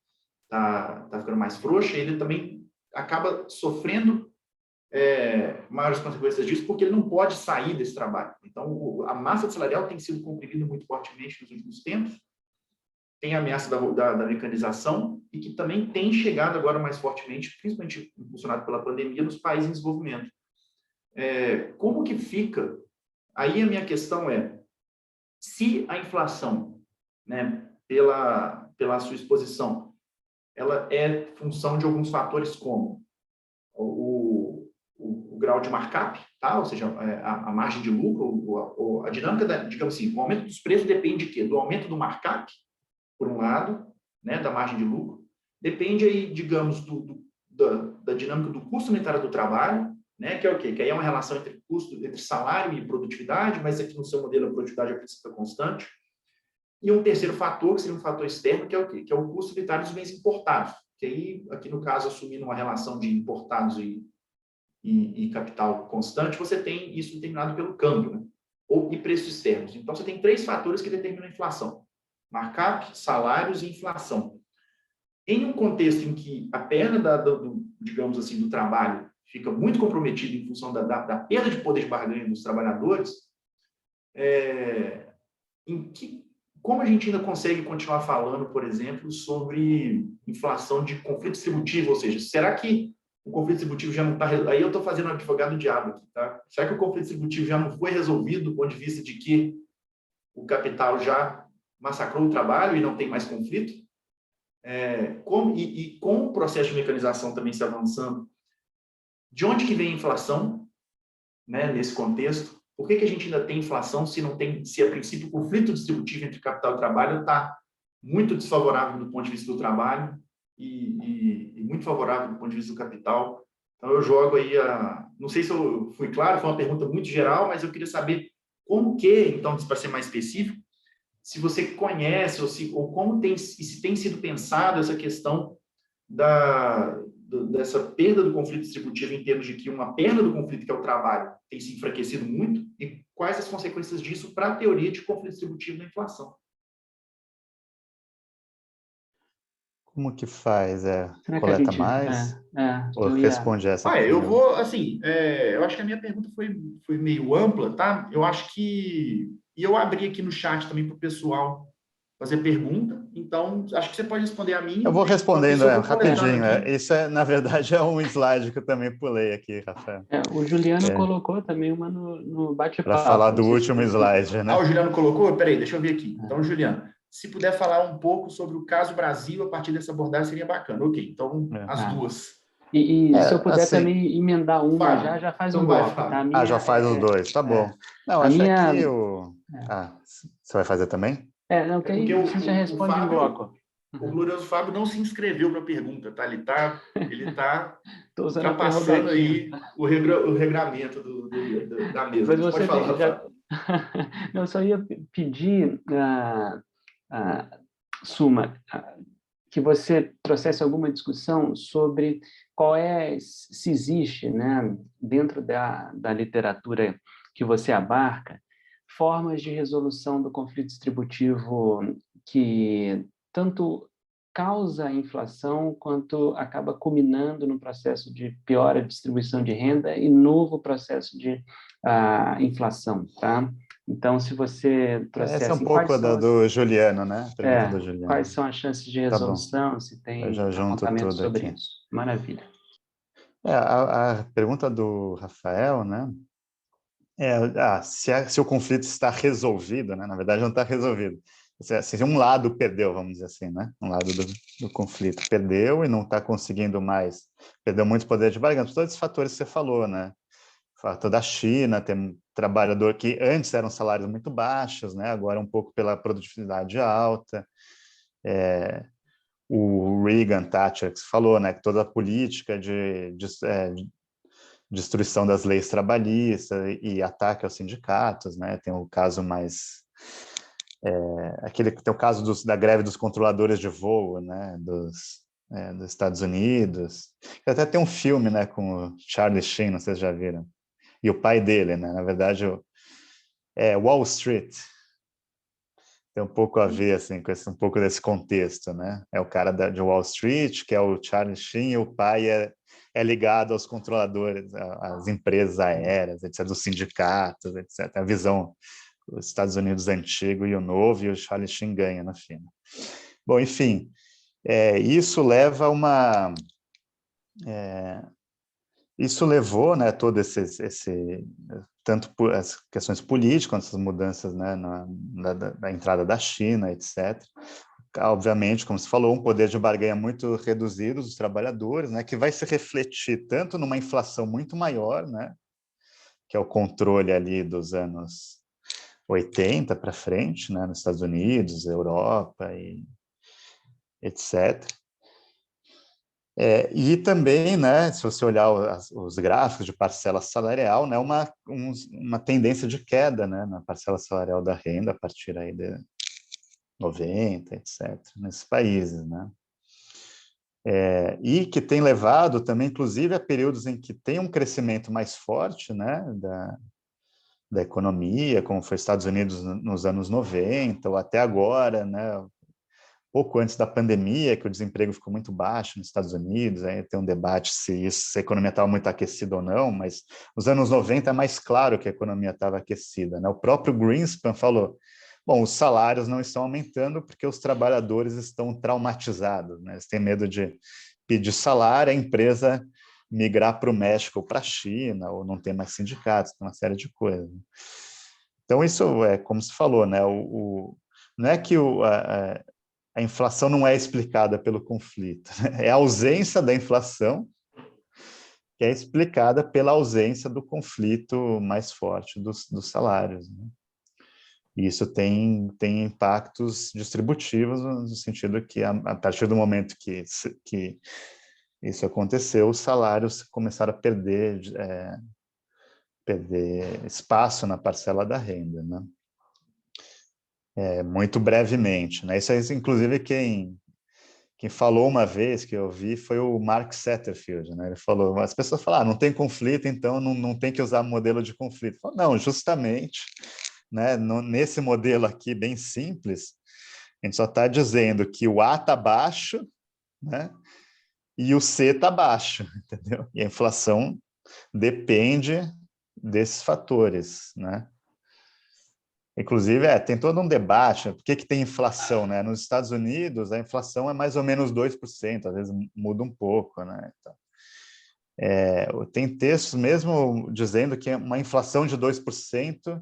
ficando mais frouxa, ele também acaba sofrendo maiores consequências disso, porque ele não pode sair desse trabalho. Então, a massa salarial tem sido comprimida muito fortemente nos últimos tempos, tem a ameaça da mecanização e que também tem chegado agora mais fortemente, principalmente impulsionado pela pandemia, nos países em desenvolvimento. Como que fica? Aí a minha questão se a inflação, né, pela sua exposição, ela é função de alguns fatores como o grau de markup, tá? Ou seja, a margem de lucro, a dinâmica, digamos assim, o aumento dos preços depende de quê? Do aumento do markup, por um lado, né, da margem de lucro, depende aí, digamos, da dinâmica do custo unitário do trabalho, né, que é o quê? Que aí é uma relação entre salário e produtividade, mas aqui no seu modelo a produtividade é a princípio constante. E um terceiro fator, que seria um fator externo, que é o quê? Que é o custo unitário dos bens importados, que aí, aqui no caso, assumindo uma relação de importados e capital constante, você tem isso determinado pelo câmbio, né? E preços externos. Então, você tem 3 fatores que determinam a inflação: markup, salários e inflação. Em um contexto em que a perda digamos assim, do trabalho fica muito comprometida em função da perda de poder de barganha dos trabalhadores, como a gente ainda consegue continuar falando, por exemplo, sobre inflação de conflito distributivo, ou seja, será que o conflito distributivo já não está... Aí eu estou fazendo um advogado do diabo aqui, tá? Será que o conflito distributivo já não foi resolvido do ponto de vista de que o capital já massacrou o trabalho e não tem mais conflito? Com o processo de mecanização também se avançando, de onde que vem a inflação, né, nesse contexto? por que a gente ainda tem inflação se não tem, se a princípio o conflito distributivo entre capital e trabalho está muito desfavorável do ponto de vista do trabalho e muito favorável do ponto de vista do capital. Então eu jogo aí não sei se eu fui claro, foi uma pergunta muito geral, mas eu queria saber como que, então, para ser mais específico, se você conhece ou como tem, e se tem sido pensado essa questão dessa perda do conflito distributivo em termos de que uma perda do conflito, que é o trabalho, tem se enfraquecido muito, e quais as consequências disso para a teoria de conflito distributivo da inflação. Como que faz? Será que a Coleta gente... mais? Ou eu ia... responde essa Eu primeiro? vou, assim, eu acho que a minha pergunta foi meio ampla, tá? Eu acho que... E eu abri aqui no chat também para o pessoal fazer pergunta, então acho que você pode responder a Eu minha, vou enquanto isso respondendo eu vou coletando rapidinho. aqui. Isso, na verdade, é um slide que eu também pulei aqui, Rafael. o Juliano colocou também uma no Para falar bate-papo. do Não sei se último você viu. slide, né? O Juliano colocou? Peraí, deixa eu ver aqui. Então, Juliano, se puder falar um pouco sobre o caso Brasil a partir dessa abordagem, seria bacana. Ok, então, as duas. E se eu puder assim, também emendar uma Fábio, já faz então um vai, bloco, tá? A Fábio. minha Já faz os dois, tá bom. Não, a acho minha... que o... você vai fazer também? não, que Porque aí você já o responde em Fábio, bloco. o glorioso Fábio não se inscreveu para a pergunta, tá? Ele tá Estou usando a ultrapassando prerrogativa. aí o regramento da mesa. Mas Mas pode você falar, já... Fábio. Não, eu só ia pedir, Suma, que você trouxesse alguma discussão sobre se existe, né, dentro da literatura que você abarca, formas de resolução do conflito distributivo que tanto causa a inflação quanto acaba culminando no processo de piora de distribuição de renda e novo processo de inflação, tá? Então, se você trouxer Essa é um assim, quais pouco são do Juliano, né? A pergunta do quais Juliano. são as chances de Tá bom. resolução, se Eu já tem junto apontamento tudo sobre aqui. isso. Maravilha. A pergunta do Rafael, né? Se o conflito está resolvido, né? Na verdade, não está resolvido. Se um lado perdeu, vamos dizer assim, né? Um lado do conflito perdeu e não está conseguindo mais, perdeu muito poder de barganha. Todos esses fatores que você falou, né? O fato da China ter um trabalhador que antes eram salários muito baixos, né? Agora um pouco pela produtividade alta. O Reagan, Thatcher, que você falou, né? Que toda a política de destruição das leis trabalhistas e ataque aos sindicatos, né? Tem o caso mais tem o caso da greve dos controladores de voo, né? Dos Estados Unidos. Até tem um filme, né? Com o Charlie Sheen, não sei se já viram. E o pai dele, né? Na verdade, Wall Street. Tem um pouco a ver assim com um pouco desse contexto, né? É o cara de Wall Street, que é o Charlie Sheen, e o pai é ligado aos controladores, às empresas aéreas, etc., dos sindicatos, etc. A visão dos Estados Unidos antigo e o novo, e o Charlie Sheen ganha na fina. Bom, enfim, isso leva a uma... isso levou, né, todo tanto as questões políticas, quanto as mudanças, né, da entrada da China, etc. Obviamente, como você falou, um poder de barganha muito reduzido dos trabalhadores, né, que vai se refletir tanto numa inflação muito maior, né, que é o controle ali dos anos 80 para frente, né, nos Estados Unidos, Europa e etc. E também, né, se você olhar os gráficos de parcela salarial, né, uma tendência de queda, né, na parcela salarial da renda a partir aí de 90, etc., nesses países, né. E que tem levado também, inclusive, a períodos em que tem um crescimento mais forte, né, da economia, como foi Estados Unidos nos anos 90, ou até agora, né, pouco antes da pandemia, que o desemprego ficou muito baixo nos Estados Unidos, aí tem um debate se a economia estava muito aquecida ou não, mas nos anos 90 é mais claro que a economia estava aquecida, né? O próprio Greenspan falou, bom, os salários não estão aumentando porque os trabalhadores estão traumatizados, né? Eles têm medo de pedir salário, a empresa migrar para o México ou para a China, ou não ter mais sindicatos, tem uma série de coisas. Então, isso é como se falou, né? Não é que a inflação não é explicada pelo conflito, né? É a ausência da inflação que é explicada pela ausência do conflito mais forte dos salários, né? E isso tem impactos distributivos, no sentido que, a partir do momento que isso aconteceu, os salários começaram a perder espaço na parcela da renda, né? Muito brevemente, né? Isso é, inclusive, quem falou uma vez, que eu vi, foi o Mark Satterfield, né? Ele falou, as pessoas falam, não tem conflito, então não tem que usar modelo de conflito. Falei, não, justamente, né, nesse modelo aqui, bem simples, a gente só está dizendo que o A está baixo, né, e o C está baixo, entendeu? E a inflação depende desses fatores, né? Inclusive, tem todo um debate, por que tem inflação, né? Nos Estados Unidos, a inflação é mais ou menos 2%, às vezes muda um pouco, né? Então, tem textos mesmo dizendo que uma inflação de 2%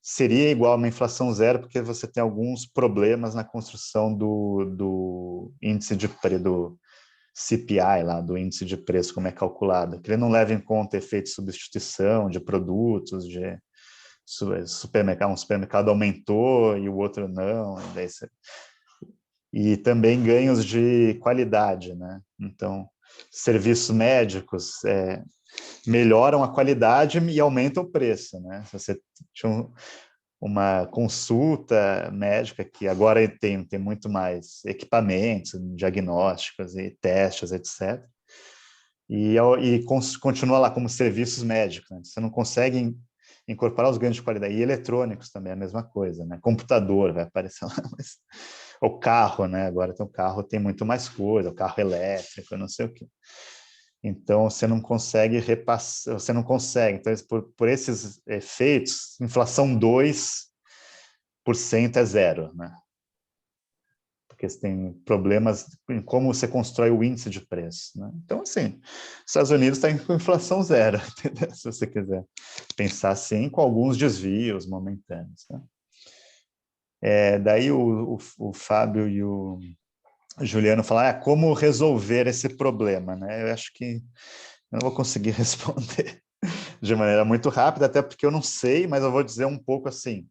seria igual a uma inflação zero, porque você tem alguns problemas na construção do índice do CPI, lá, do índice de preço, como é calculado, que ele não leva em conta efeito de substituição de produtos, de supermercado, um supermercado aumentou e o outro não, e também ganhos de qualidade, né? Então, serviços médicos melhoram a qualidade e aumentam o preço, né? Se você tinha uma consulta médica que agora tem muito mais equipamentos, diagnósticos e testes, etc. E continua lá como serviços médicos, né? Você não consegue incorporar os ganhos de qualidade. E eletrônicos também é a mesma coisa, né? Computador vai aparecer lá, mas... o carro, né? Agora o carro tem muito mais coisa, o carro elétrico, não sei o quê. Então, você não consegue repassar, você não consegue. Então, por esses efeitos, inflação 2% é zero, né? Porque você tem problemas em como você constrói o índice de preço, né? Então, assim, os Estados Unidos está com inflação zero, entendeu? Se você quiser pensar assim, com alguns desvios momentâneos, né? Daí o Fábio e o Juliano falaram, como resolver esse problema, né? Eu acho que eu não vou conseguir responder de maneira muito rápida, até porque eu não sei, mas eu vou dizer um pouco assim,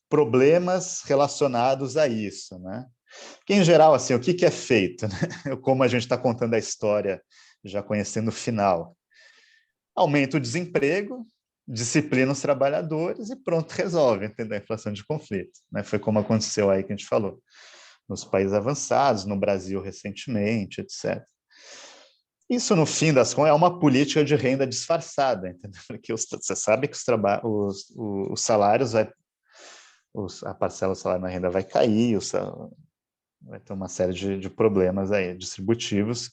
problemas relacionados a isso, né? Que, em geral, assim, o que é feito, né? Como a gente está contando a história, já conhecendo o final. Aumenta o desemprego, disciplina os trabalhadores e pronto, resolve, entendeu? A inflação de conflito, né? Foi como aconteceu aí que a gente falou, nos países avançados, no Brasil recentemente, etc. Isso, no fim das contas, é uma política de renda disfarçada, entendeu? Porque você sabe que os salários, a parcela do salário na renda vai cair, vai ter uma série de problemas aí, distributivos,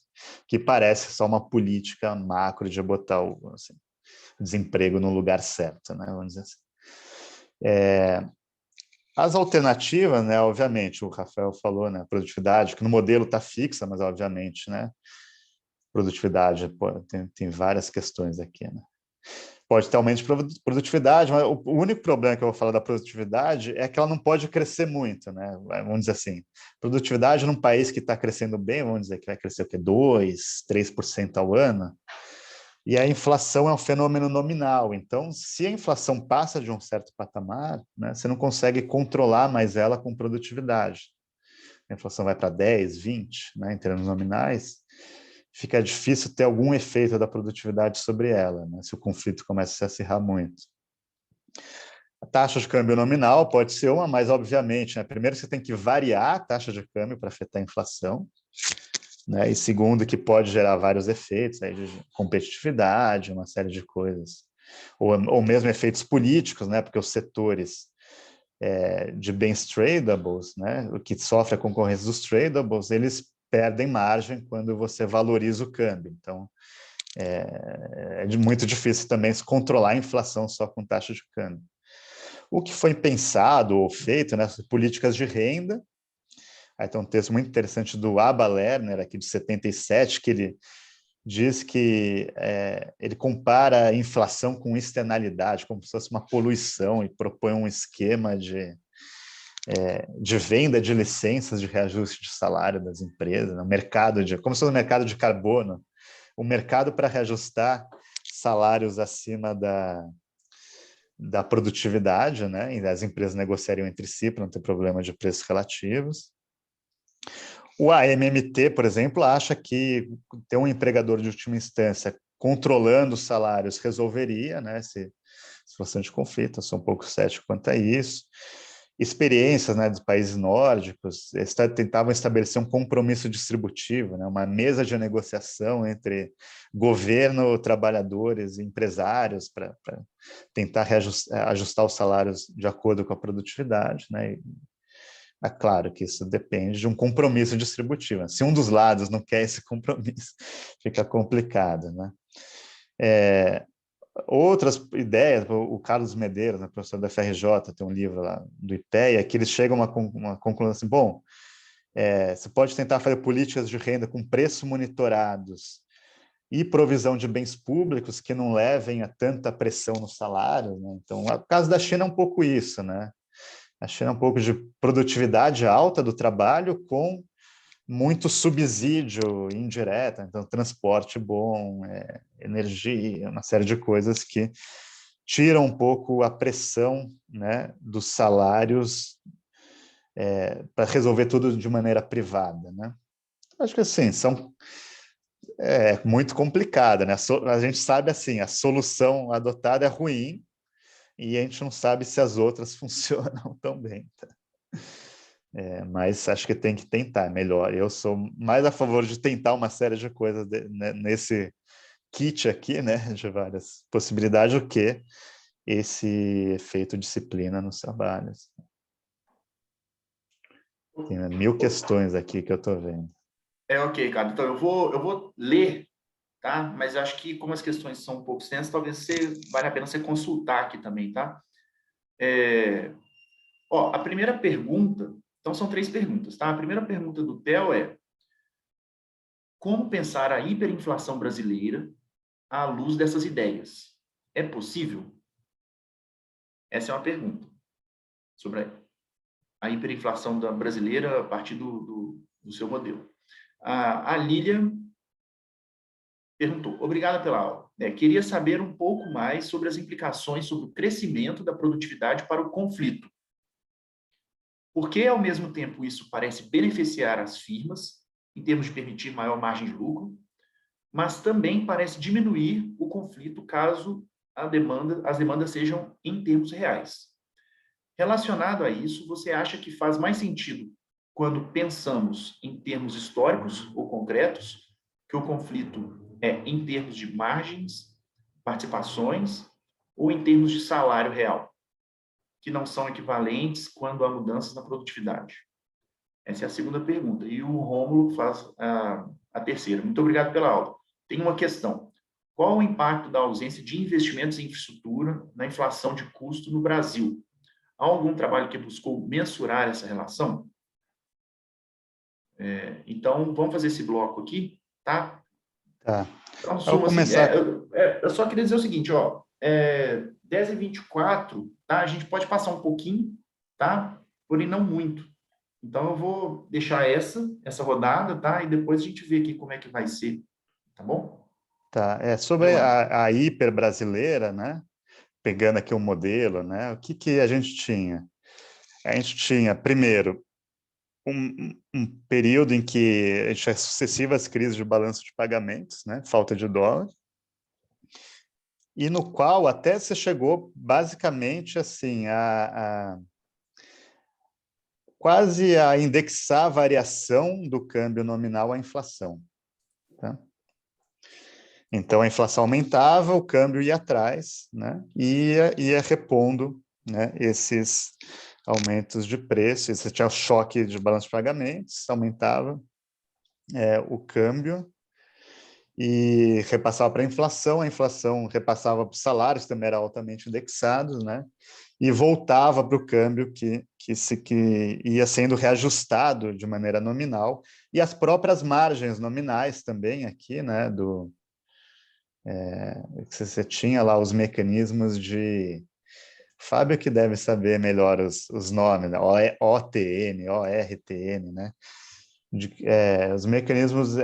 que parece só uma política macro de botar o desemprego no lugar certo, né? Vamos dizer assim. As alternativas, né? Obviamente, o Rafael falou, né? A produtividade, que no modelo está fixa, mas obviamente, né? Produtividade, tem várias questões aqui, né? Pode ter aumento de produtividade, mas o único problema que eu vou falar da produtividade é que ela não pode crescer muito, né? Vamos dizer assim, produtividade num país que está crescendo bem, vamos dizer que vai crescer o quê? 2%, 3% ao ano, e a inflação é um fenômeno nominal. Então, se a inflação passa de um certo patamar, né, você não consegue controlar mais ela com produtividade. A inflação vai para 10, 20, né, em termos nominais, fica difícil ter algum efeito da produtividade sobre ela, né, se o conflito começa a se acirrar muito. A taxa de câmbio nominal pode ser uma, mas obviamente, né, primeiro você tem que variar a taxa de câmbio para afetar a inflação, né, e segundo que pode gerar vários efeitos, aí, de competitividade, uma série de coisas, ou mesmo efeitos políticos, né, porque os setores de bens tradables, né, o que sofre a concorrência dos tradables, eles perdem margem quando você valoriza o câmbio. Então, é muito difícil também se controlar a inflação só com taxa de câmbio. O que foi pensado ou feito, né, políticas de renda. Aí tem um texto muito interessante do Abba Lerner, aqui de 77, que ele diz que ele compara a inflação com externalidade, como se fosse uma poluição, e propõe um esquema de venda de licenças de reajuste de salário das empresas, no mercado como se fosse um mercado de carbono, um mercado para reajustar salários acima da produtividade, né? E as empresas negociariam entre si para não ter problema de preços relativos. O AMMT, por exemplo, acha que ter um empregador de última instância controlando os salários resolveria, né, essa situação de conflito. Eu sou um pouco cético quanto a isso. Experiências, né, dos países nórdicos tentavam estabelecer um compromisso distributivo, né, uma mesa de negociação entre governo, trabalhadores e empresários para tentar ajustar os salários de acordo com a produtividade, né. É claro que isso depende de um compromisso distributivo. Se um dos lados não quer esse compromisso, fica complicado, né? Outras ideias, o Carlos Medeiros, né, professor da FRJ, tem um livro lá do IPEA, que eles chegam a uma conclusão assim, bom, você pode tentar fazer políticas de renda com preços monitorados e provisão de bens públicos que não levem a tanta pressão no salário, né? Então, o caso da China é um pouco isso, né? A China é um pouco de produtividade alta do trabalho com muito subsídio indireto, então transporte bom, energia, uma série de coisas que tiram um pouco a pressão, né, dos salários para resolver tudo de maneira privada, né? Acho que assim, muito complicada, né? A gente sabe assim, a solução adotada é ruim, e a gente não sabe se as outras funcionam tão bem. Tá? Mas acho que tem que tentar, melhor. Eu sou mais a favor de tentar uma série de coisas nesse kit aqui, né, de várias possibilidades, do que esse efeito disciplina nos trabalhos. Tem 1000 questões aqui que eu estou vendo. Ok, cara. Então, eu vou ler, tá? Mas acho que, como as questões são um pouco extensas, talvez vale a pena você consultar aqui também, tá? A primeira pergunta... Então, são 3 perguntas, tá? A primeira pergunta do Theo é: como pensar a hiperinflação brasileira à luz dessas ideias? É possível? Essa é uma pergunta sobre a hiperinflação brasileira a partir do seu modelo. A Lilian perguntou: obrigada pela aula. Queria saber um pouco mais sobre as implicações sobre o crescimento da produtividade para o conflito. Por que, ao mesmo tempo, isso parece beneficiar as firmas, em termos de permitir maior margem de lucro, mas também parece diminuir o conflito caso as demandas sejam em termos reais? Relacionado a isso, você acha que faz mais sentido, quando pensamos em termos históricos ou concretos, que o conflito é em termos de margens, participações, ou em termos de salário real, que não são equivalentes quando há mudanças na produtividade? Essa é a segunda pergunta. E o Rômulo faz a terceira. Muito obrigado pela aula. Tem uma questão: qual o impacto da ausência de investimentos em infraestrutura na inflação de custo no Brasil? Há algum trabalho que buscou mensurar essa relação? Então, vamos fazer esse bloco aqui, tá? Tá. Então, Eu vou assim, começar... eu só queria dizer o seguinte, 10h24, tá? A gente pode passar um pouquinho, tá? Porém, não muito. Então, eu vou deixar essa rodada, tá? E depois a gente vê aqui como é que vai ser, tá bom? Tá. Sobre a hiper brasileira, né? Pegando aqui o modelo, né? O que a gente tinha? A gente tinha, primeiro, um período em que a gente tinha sucessivas crises de balanço de pagamentos, né? Falta de dólar, e no qual até você chegou basicamente assim quase a indexar a variação do câmbio nominal à inflação. Tá? Então, a inflação aumentava, o câmbio ia atrás, né? Ia repondo, né, esses aumentos de preço. Você tinha o choque de balanço de pagamentos, aumentava o câmbio e repassava para a inflação repassava para os salários, também era altamente indexados, né? E voltava para o câmbio que ia sendo reajustado de maneira nominal, e as próprias margens nominais também aqui, né, você tinha lá os mecanismos de... Fábio que deve saber melhor os nomes, né? OTN, ORTN, né? Os mecanismos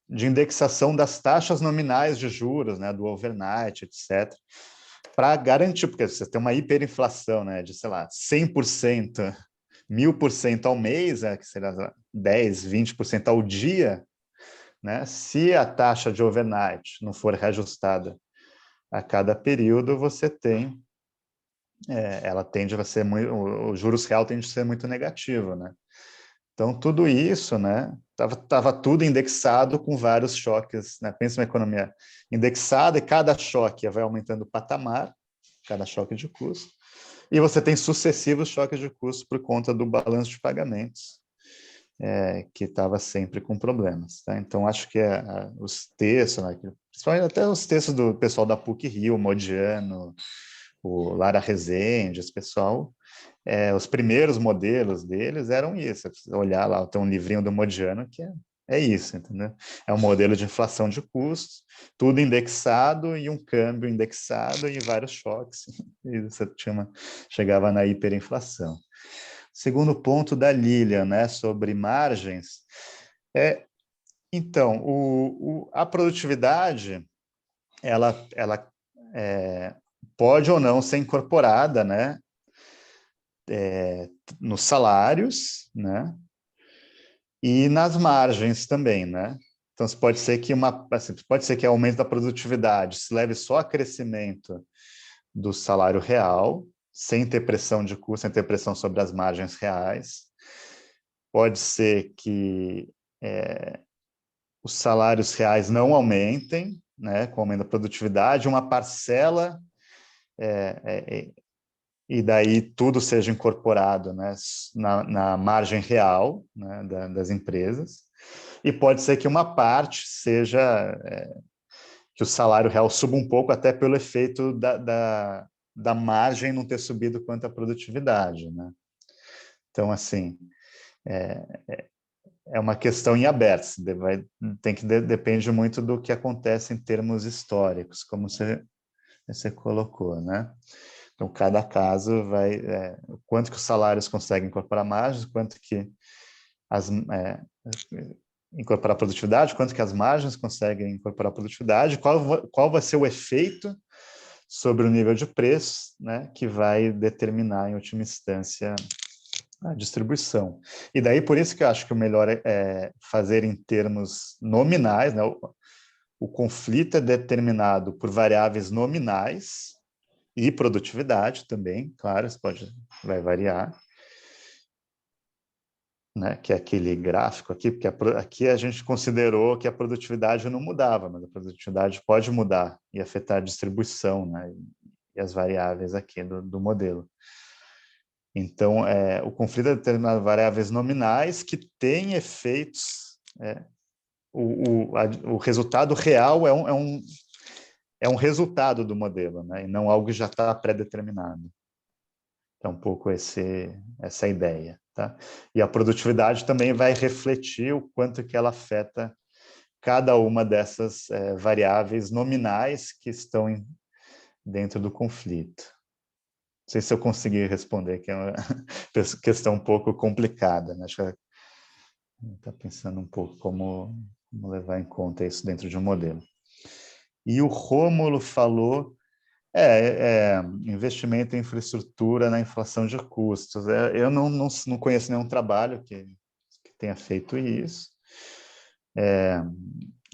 de indexação das taxas nominais de juros, né, do overnight, etc., para garantir, porque você tem uma hiperinflação, né, de, sei lá, 100%, 1000% ao mês, que será 10, 20% ao dia, né? Se a taxa de overnight não for reajustada a cada período, você tem, ela tende a ser muito, o juros real tende a ser muito negativo, né? Então, tudo isso, né, tava tudo indexado com vários choques, né? Pensa uma economia indexada e cada choque vai aumentando o patamar, cada choque de custo, e você tem sucessivos choques de custo por conta do balanço de pagamentos, que estava sempre com problemas. Tá? Então, acho que os textos, né, principalmente até os textos do pessoal da PUC-Rio, o Modiano, o Lara Rezende, esse pessoal, os primeiros modelos deles eram isso. Você olhar lá, tem um livrinho do Modiano que é isso, entendeu? É um modelo de inflação de custos, tudo indexado e um câmbio indexado e vários choques. E você chegava na hiperinflação. Segundo ponto da Lilian, né, sobre margens, então, a produtividade, ela pode ou não ser incorporada, né, nos salários, né, e nas margens também, né? Então, pode ser que pode ser que o aumento da produtividade se leve só a crescimento do salário real, sem ter pressão de custo, sem ter pressão sobre as margens reais. Pode ser que os salários reais não aumentem, né, com o aumento da produtividade, uma parcela, e daí tudo seja incorporado, né, na margem real, né, das empresas. E pode ser que uma parte seja que o salário real suba um pouco, até pelo efeito da margem não ter subido quanto a produtividade, né? Então, assim, é uma questão em aberto, depende muito do que acontece em termos históricos, como você colocou, né? Então, cada caso vai, quanto que os salários conseguem incorporar margens, quanto que incorporar produtividade, quanto que as margens conseguem incorporar produtividade, qual vai ser o efeito sobre o nível de preço, né, que vai determinar, em última instância, a distribuição. E daí, por isso que eu acho que o melhor é fazer em termos nominais, né? O conflito é determinado por variáveis nominais e produtividade também, claro, isso vai variar, né? Que é aquele gráfico aqui, porque aqui a gente considerou que a produtividade não mudava, mas a produtividade pode mudar e afetar a distribuição, né? E as variáveis aqui do modelo. Então, o conflito é determinado por variáveis nominais que têm efeitos. O resultado real é um resultado do modelo, né? E não algo que já está pré-determinado. É um pouco essa ideia. Tá? E a produtividade também vai refletir o quanto que ela afeta cada uma dessas variáveis nominais que estão dentro do conflito. Não sei se eu consegui responder, que é uma questão um pouco complicada, né? Acho que está pensando um pouco como levar em conta isso dentro de um modelo. E o Rômulo falou investimento em infraestrutura na inflação de custos. Eu não conheço nenhum trabalho que tenha feito isso.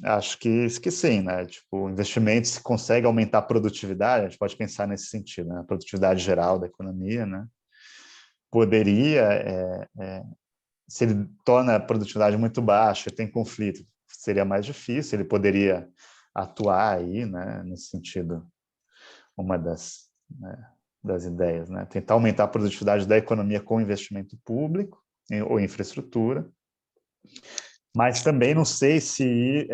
Acho que sim, né? Tipo, investimento, se consegue aumentar a produtividade, a gente pode pensar nesse sentido, né? A produtividade geral da economia, né? Poderia, se ele torna a produtividade muito baixa e tem conflito, seria mais difícil, ele poderia atuar aí, né? Nesse sentido, uma das ideias, né? Tentar aumentar a produtividade da economia com investimento público ou infraestrutura. Mas também não sei se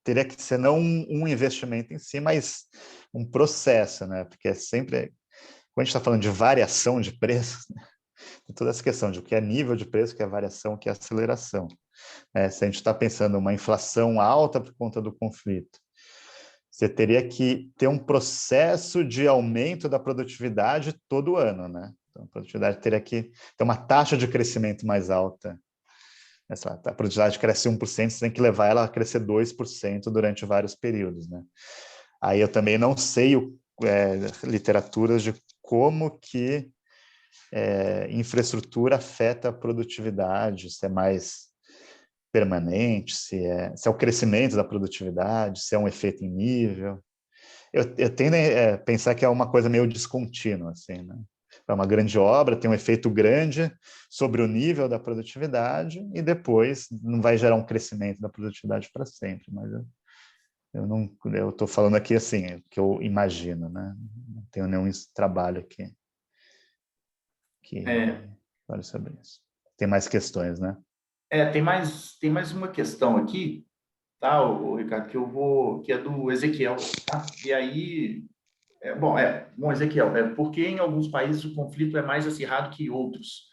teria que ser não um investimento em si, mas um processo, né? Porque sempre, quando a gente está falando de variação de preços, né? Tem toda essa questão de o que é nível de preço, o que é variação, o que é aceleração. Se a gente está pensando uma inflação alta por conta do conflito, você teria que ter um processo de aumento da produtividade todo ano, né? Então, a produtividade teria que ter uma taxa de crescimento mais alta A produtividade cresce 1%, você tem que levar ela a crescer 2% durante vários períodos, né? Aí eu também não sei literaturas de como que infraestrutura afeta a produtividade, se é mais permanente, se é o crescimento da produtividade, se é um efeito em nível. Eu tendo a pensar que é uma coisa meio descontínua, assim, né? É uma grande obra, tem um efeito grande sobre o nível da produtividade e depois não vai gerar um crescimento da produtividade para sempre, mas eu estou falando aqui assim, que eu imagino, né? Não tenho nenhum trabalho aqui que fale sobre isso. Tem mais questões, né? Tem mais uma questão aqui, tá, Ricardo, que é do Ezequiel, tá? E aí, bom, Ezequiel, porque em alguns países o conflito é mais acirrado que outros.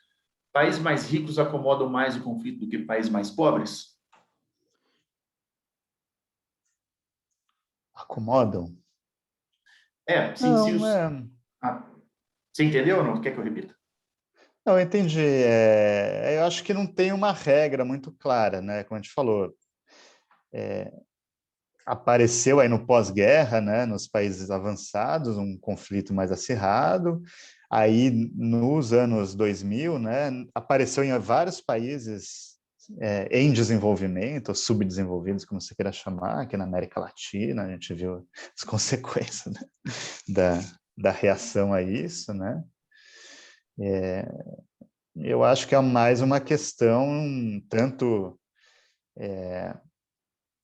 Países mais ricos acomodam mais o conflito do que países mais pobres? Acomodam? Se Não, os... Ah, você entendeu ou não? Quer que eu repita? não, eu entendi. Eu acho que não tem uma regra muito clara, né? Como a gente falou, apareceu aí no pós-guerra, né, nos países avançados, um conflito mais acirrado. Aí, nos anos 2000, né, apareceu em vários países em desenvolvimento, ou subdesenvolvidos, como você queira chamar, aqui na América Latina, a gente viu as consequências, né, da reação a isso, né? Eu acho que é mais uma questão tanto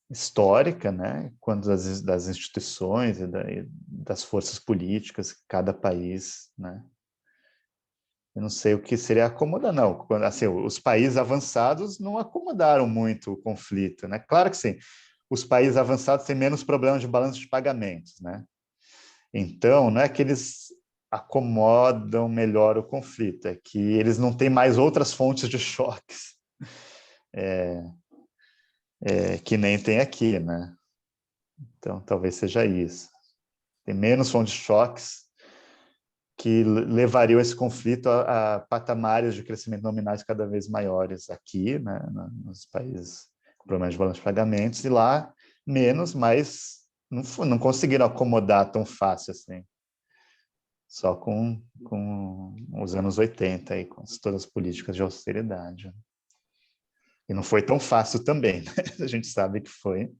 histórica, né, quanto das instituições e das forças políticas que cada país, né. Eu não sei o que seria acomodar, não. Assim, os países avançados não acomodaram muito o conflito, né? Claro que sim. Os países avançados têm menos problemas de balanço de pagamentos, né? Então, não é que eles acomodam melhor o conflito, é que eles não têm mais outras fontes de choques, que nem tem aqui, né? Então, talvez seja isso. Tem menos fontes de choques que levariam esse conflito a patamares de crescimento nominais cada vez maiores aqui, né, nos países com problemas de balanço de pagamentos, e lá menos, mas não conseguiram acomodar tão fácil assim, só com os anos 80, aí, com todas as políticas de austeridade. E não foi tão fácil também, né? A gente sabe que foi.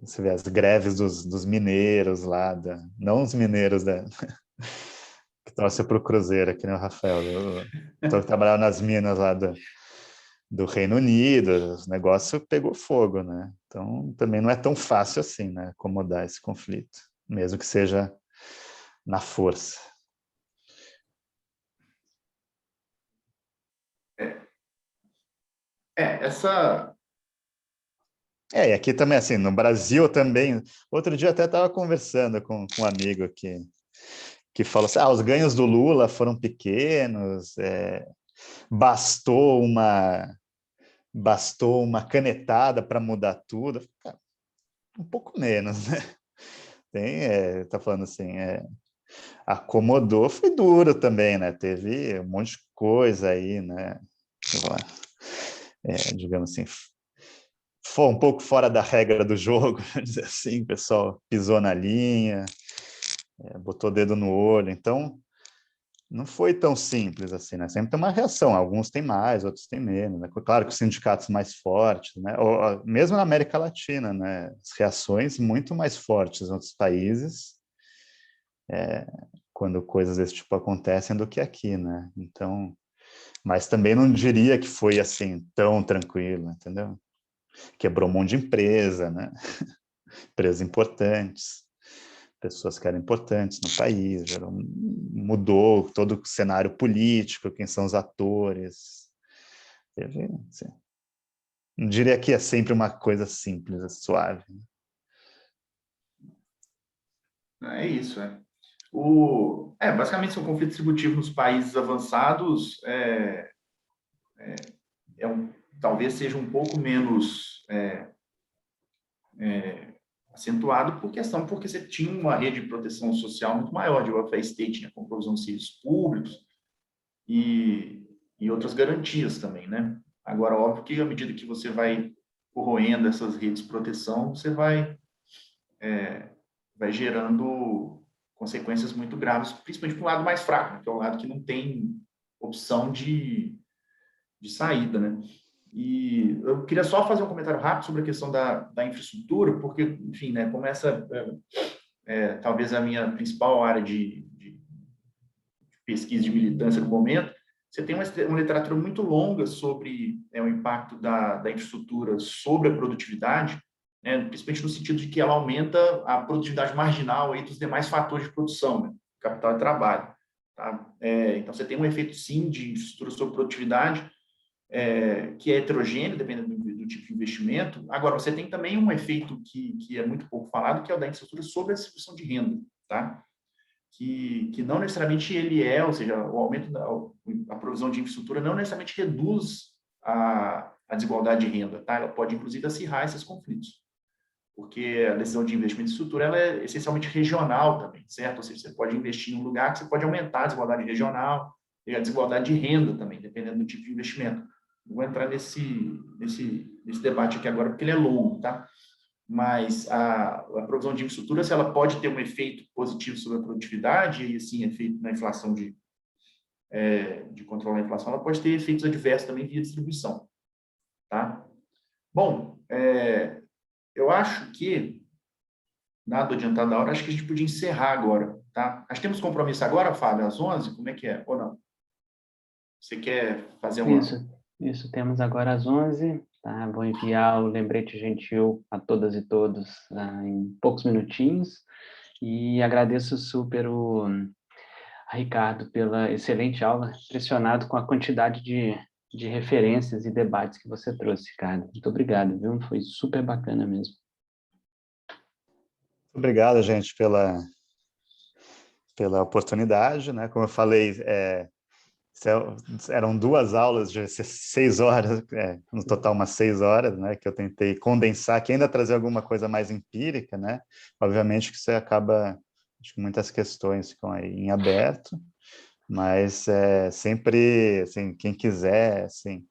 Você vê as greves dos mineiros lá, não os mineiros que torce para o Cruzeiro, aqui no Rafael. Eu trabalhava nas minas lá do Reino Unido, o negócio pegou fogo, né? Então, também não é tão fácil assim, né? Acomodar esse conflito, mesmo que seja na força. Essa... E aqui também, assim, no Brasil também. Outro dia até estava conversando com um amigo aqui, que falou assim: os ganhos do Lula foram pequenos, bastou uma canetada para mudar tudo. Um pouco menos, né? Tá falando assim, acomodou, foi duro também, né? Teve um monte de coisa aí, né? Digamos assim, foi um pouco fora da regra do jogo, vamos dizer assim, o pessoal pisou na linha, botou o dedo no olho, então não foi tão simples assim, né? Sempre tem uma reação, alguns têm mais, outros têm menos, né? Claro que os sindicatos mais fortes, né? Ou, mesmo na América Latina, né? As reações muito mais fortes em outros países, quando coisas desse tipo acontecem, do que aqui, né? Então, mas também não diria que foi assim tão tranquilo, entendeu? Quebrou um monte de empresa, né? Empresas importantes, pessoas que eram importantes no país, mudou todo o cenário político, quem são os atores. Assim, não diria que é sempre uma coisa simples, suave. É isso, basicamente, são conflitos tributivos nos países avançados, talvez seja um pouco menos acentuado porque você tinha uma rede de proteção social muito maior, de welfare state, né, com provisão de serviços públicos e outras garantias também, né? Agora, óbvio que à medida que você vai corroendo essas redes de proteção, você vai gerando consequências muito graves, principalmente para o lado mais fraco, né, que é o lado que não tem opção de saída, né? E eu queria só fazer um comentário rápido sobre a questão da infraestrutura, porque, enfim, né, como essa talvez a minha principal área de pesquisa de militância no momento, você tem uma literatura muito longa sobre o impacto da infraestrutura sobre a produtividade, né, principalmente no sentido de que ela aumenta a produtividade marginal aí dos demais fatores de produção, né, capital e trabalho. Tá? Então, você tem um efeito, sim, de infraestrutura sobre produtividade, que é heterogêneo, dependendo do tipo de investimento. Agora, você tem também um efeito que é muito pouco falado, que é o da infraestrutura sobre a distribuição de renda, tá? Que não necessariamente ou seja, o aumento a provisão de infraestrutura não necessariamente reduz a desigualdade de renda, tá? Ela pode, inclusive, acirrar esses conflitos, porque a decisão de investimento em estrutura ela é essencialmente regional também, certo? Ou seja, você pode investir em um lugar que você pode aumentar a desigualdade regional e a desigualdade de renda também, dependendo do tipo de investimento. Não vou entrar nesse debate aqui agora, porque ele é longo, tá? Mas a provisão de infraestrutura, se ela pode ter um efeito positivo sobre a produtividade, e assim, efeito na inflação de controlar a inflação, ela pode ter efeitos adversos também via distribuição, tá? Bom, eu acho que, nada adiantado da hora, acho que a gente podia encerrar agora, tá? Acho que temos compromisso agora, Fábio, às 11? Como é que é? Ou não? Você quer fazer uma... Isso, temos agora às 11, tá? Vou enviar o lembrete gentil a todas e todos em poucos minutinhos, e agradeço super a Ricardo pela excelente aula, impressionado com a quantidade de referências e debates que você trouxe, Ricardo. Muito obrigado, viu? Foi super bacana mesmo. Obrigado, gente, pela oportunidade, né? Como eu falei, eram 2 aulas de 6 horas, no total umas 6 horas, né? Que eu tentei condensar, que ainda trazer alguma coisa mais empírica, né? Obviamente que você acaba, acho que muitas questões ficam aí em aberto, mas sempre, assim, quem quiser, assim,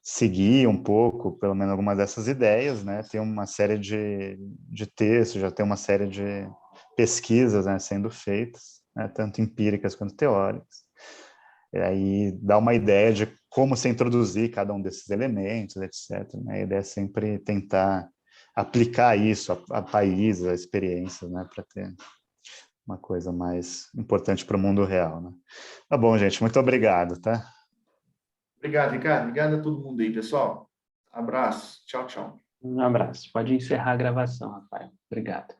seguir um pouco, pelo menos algumas dessas ideias, né? Tem uma série de textos, já tem uma série de pesquisas, né, sendo feitas, né, tanto empíricas quanto teóricas. E aí dá uma ideia de como se introduzir cada um desses elementos, etc. Né? A ideia é sempre tentar aplicar isso a países, a experiências, né, para ter uma coisa mais importante para o mundo real. Né? Tá bom, gente, muito obrigado, tá? Obrigado, Ricardo. Obrigado a todo mundo aí, pessoal. Abraço. Tchau, tchau. Um abraço. Pode encerrar a gravação, Rafael. Obrigado.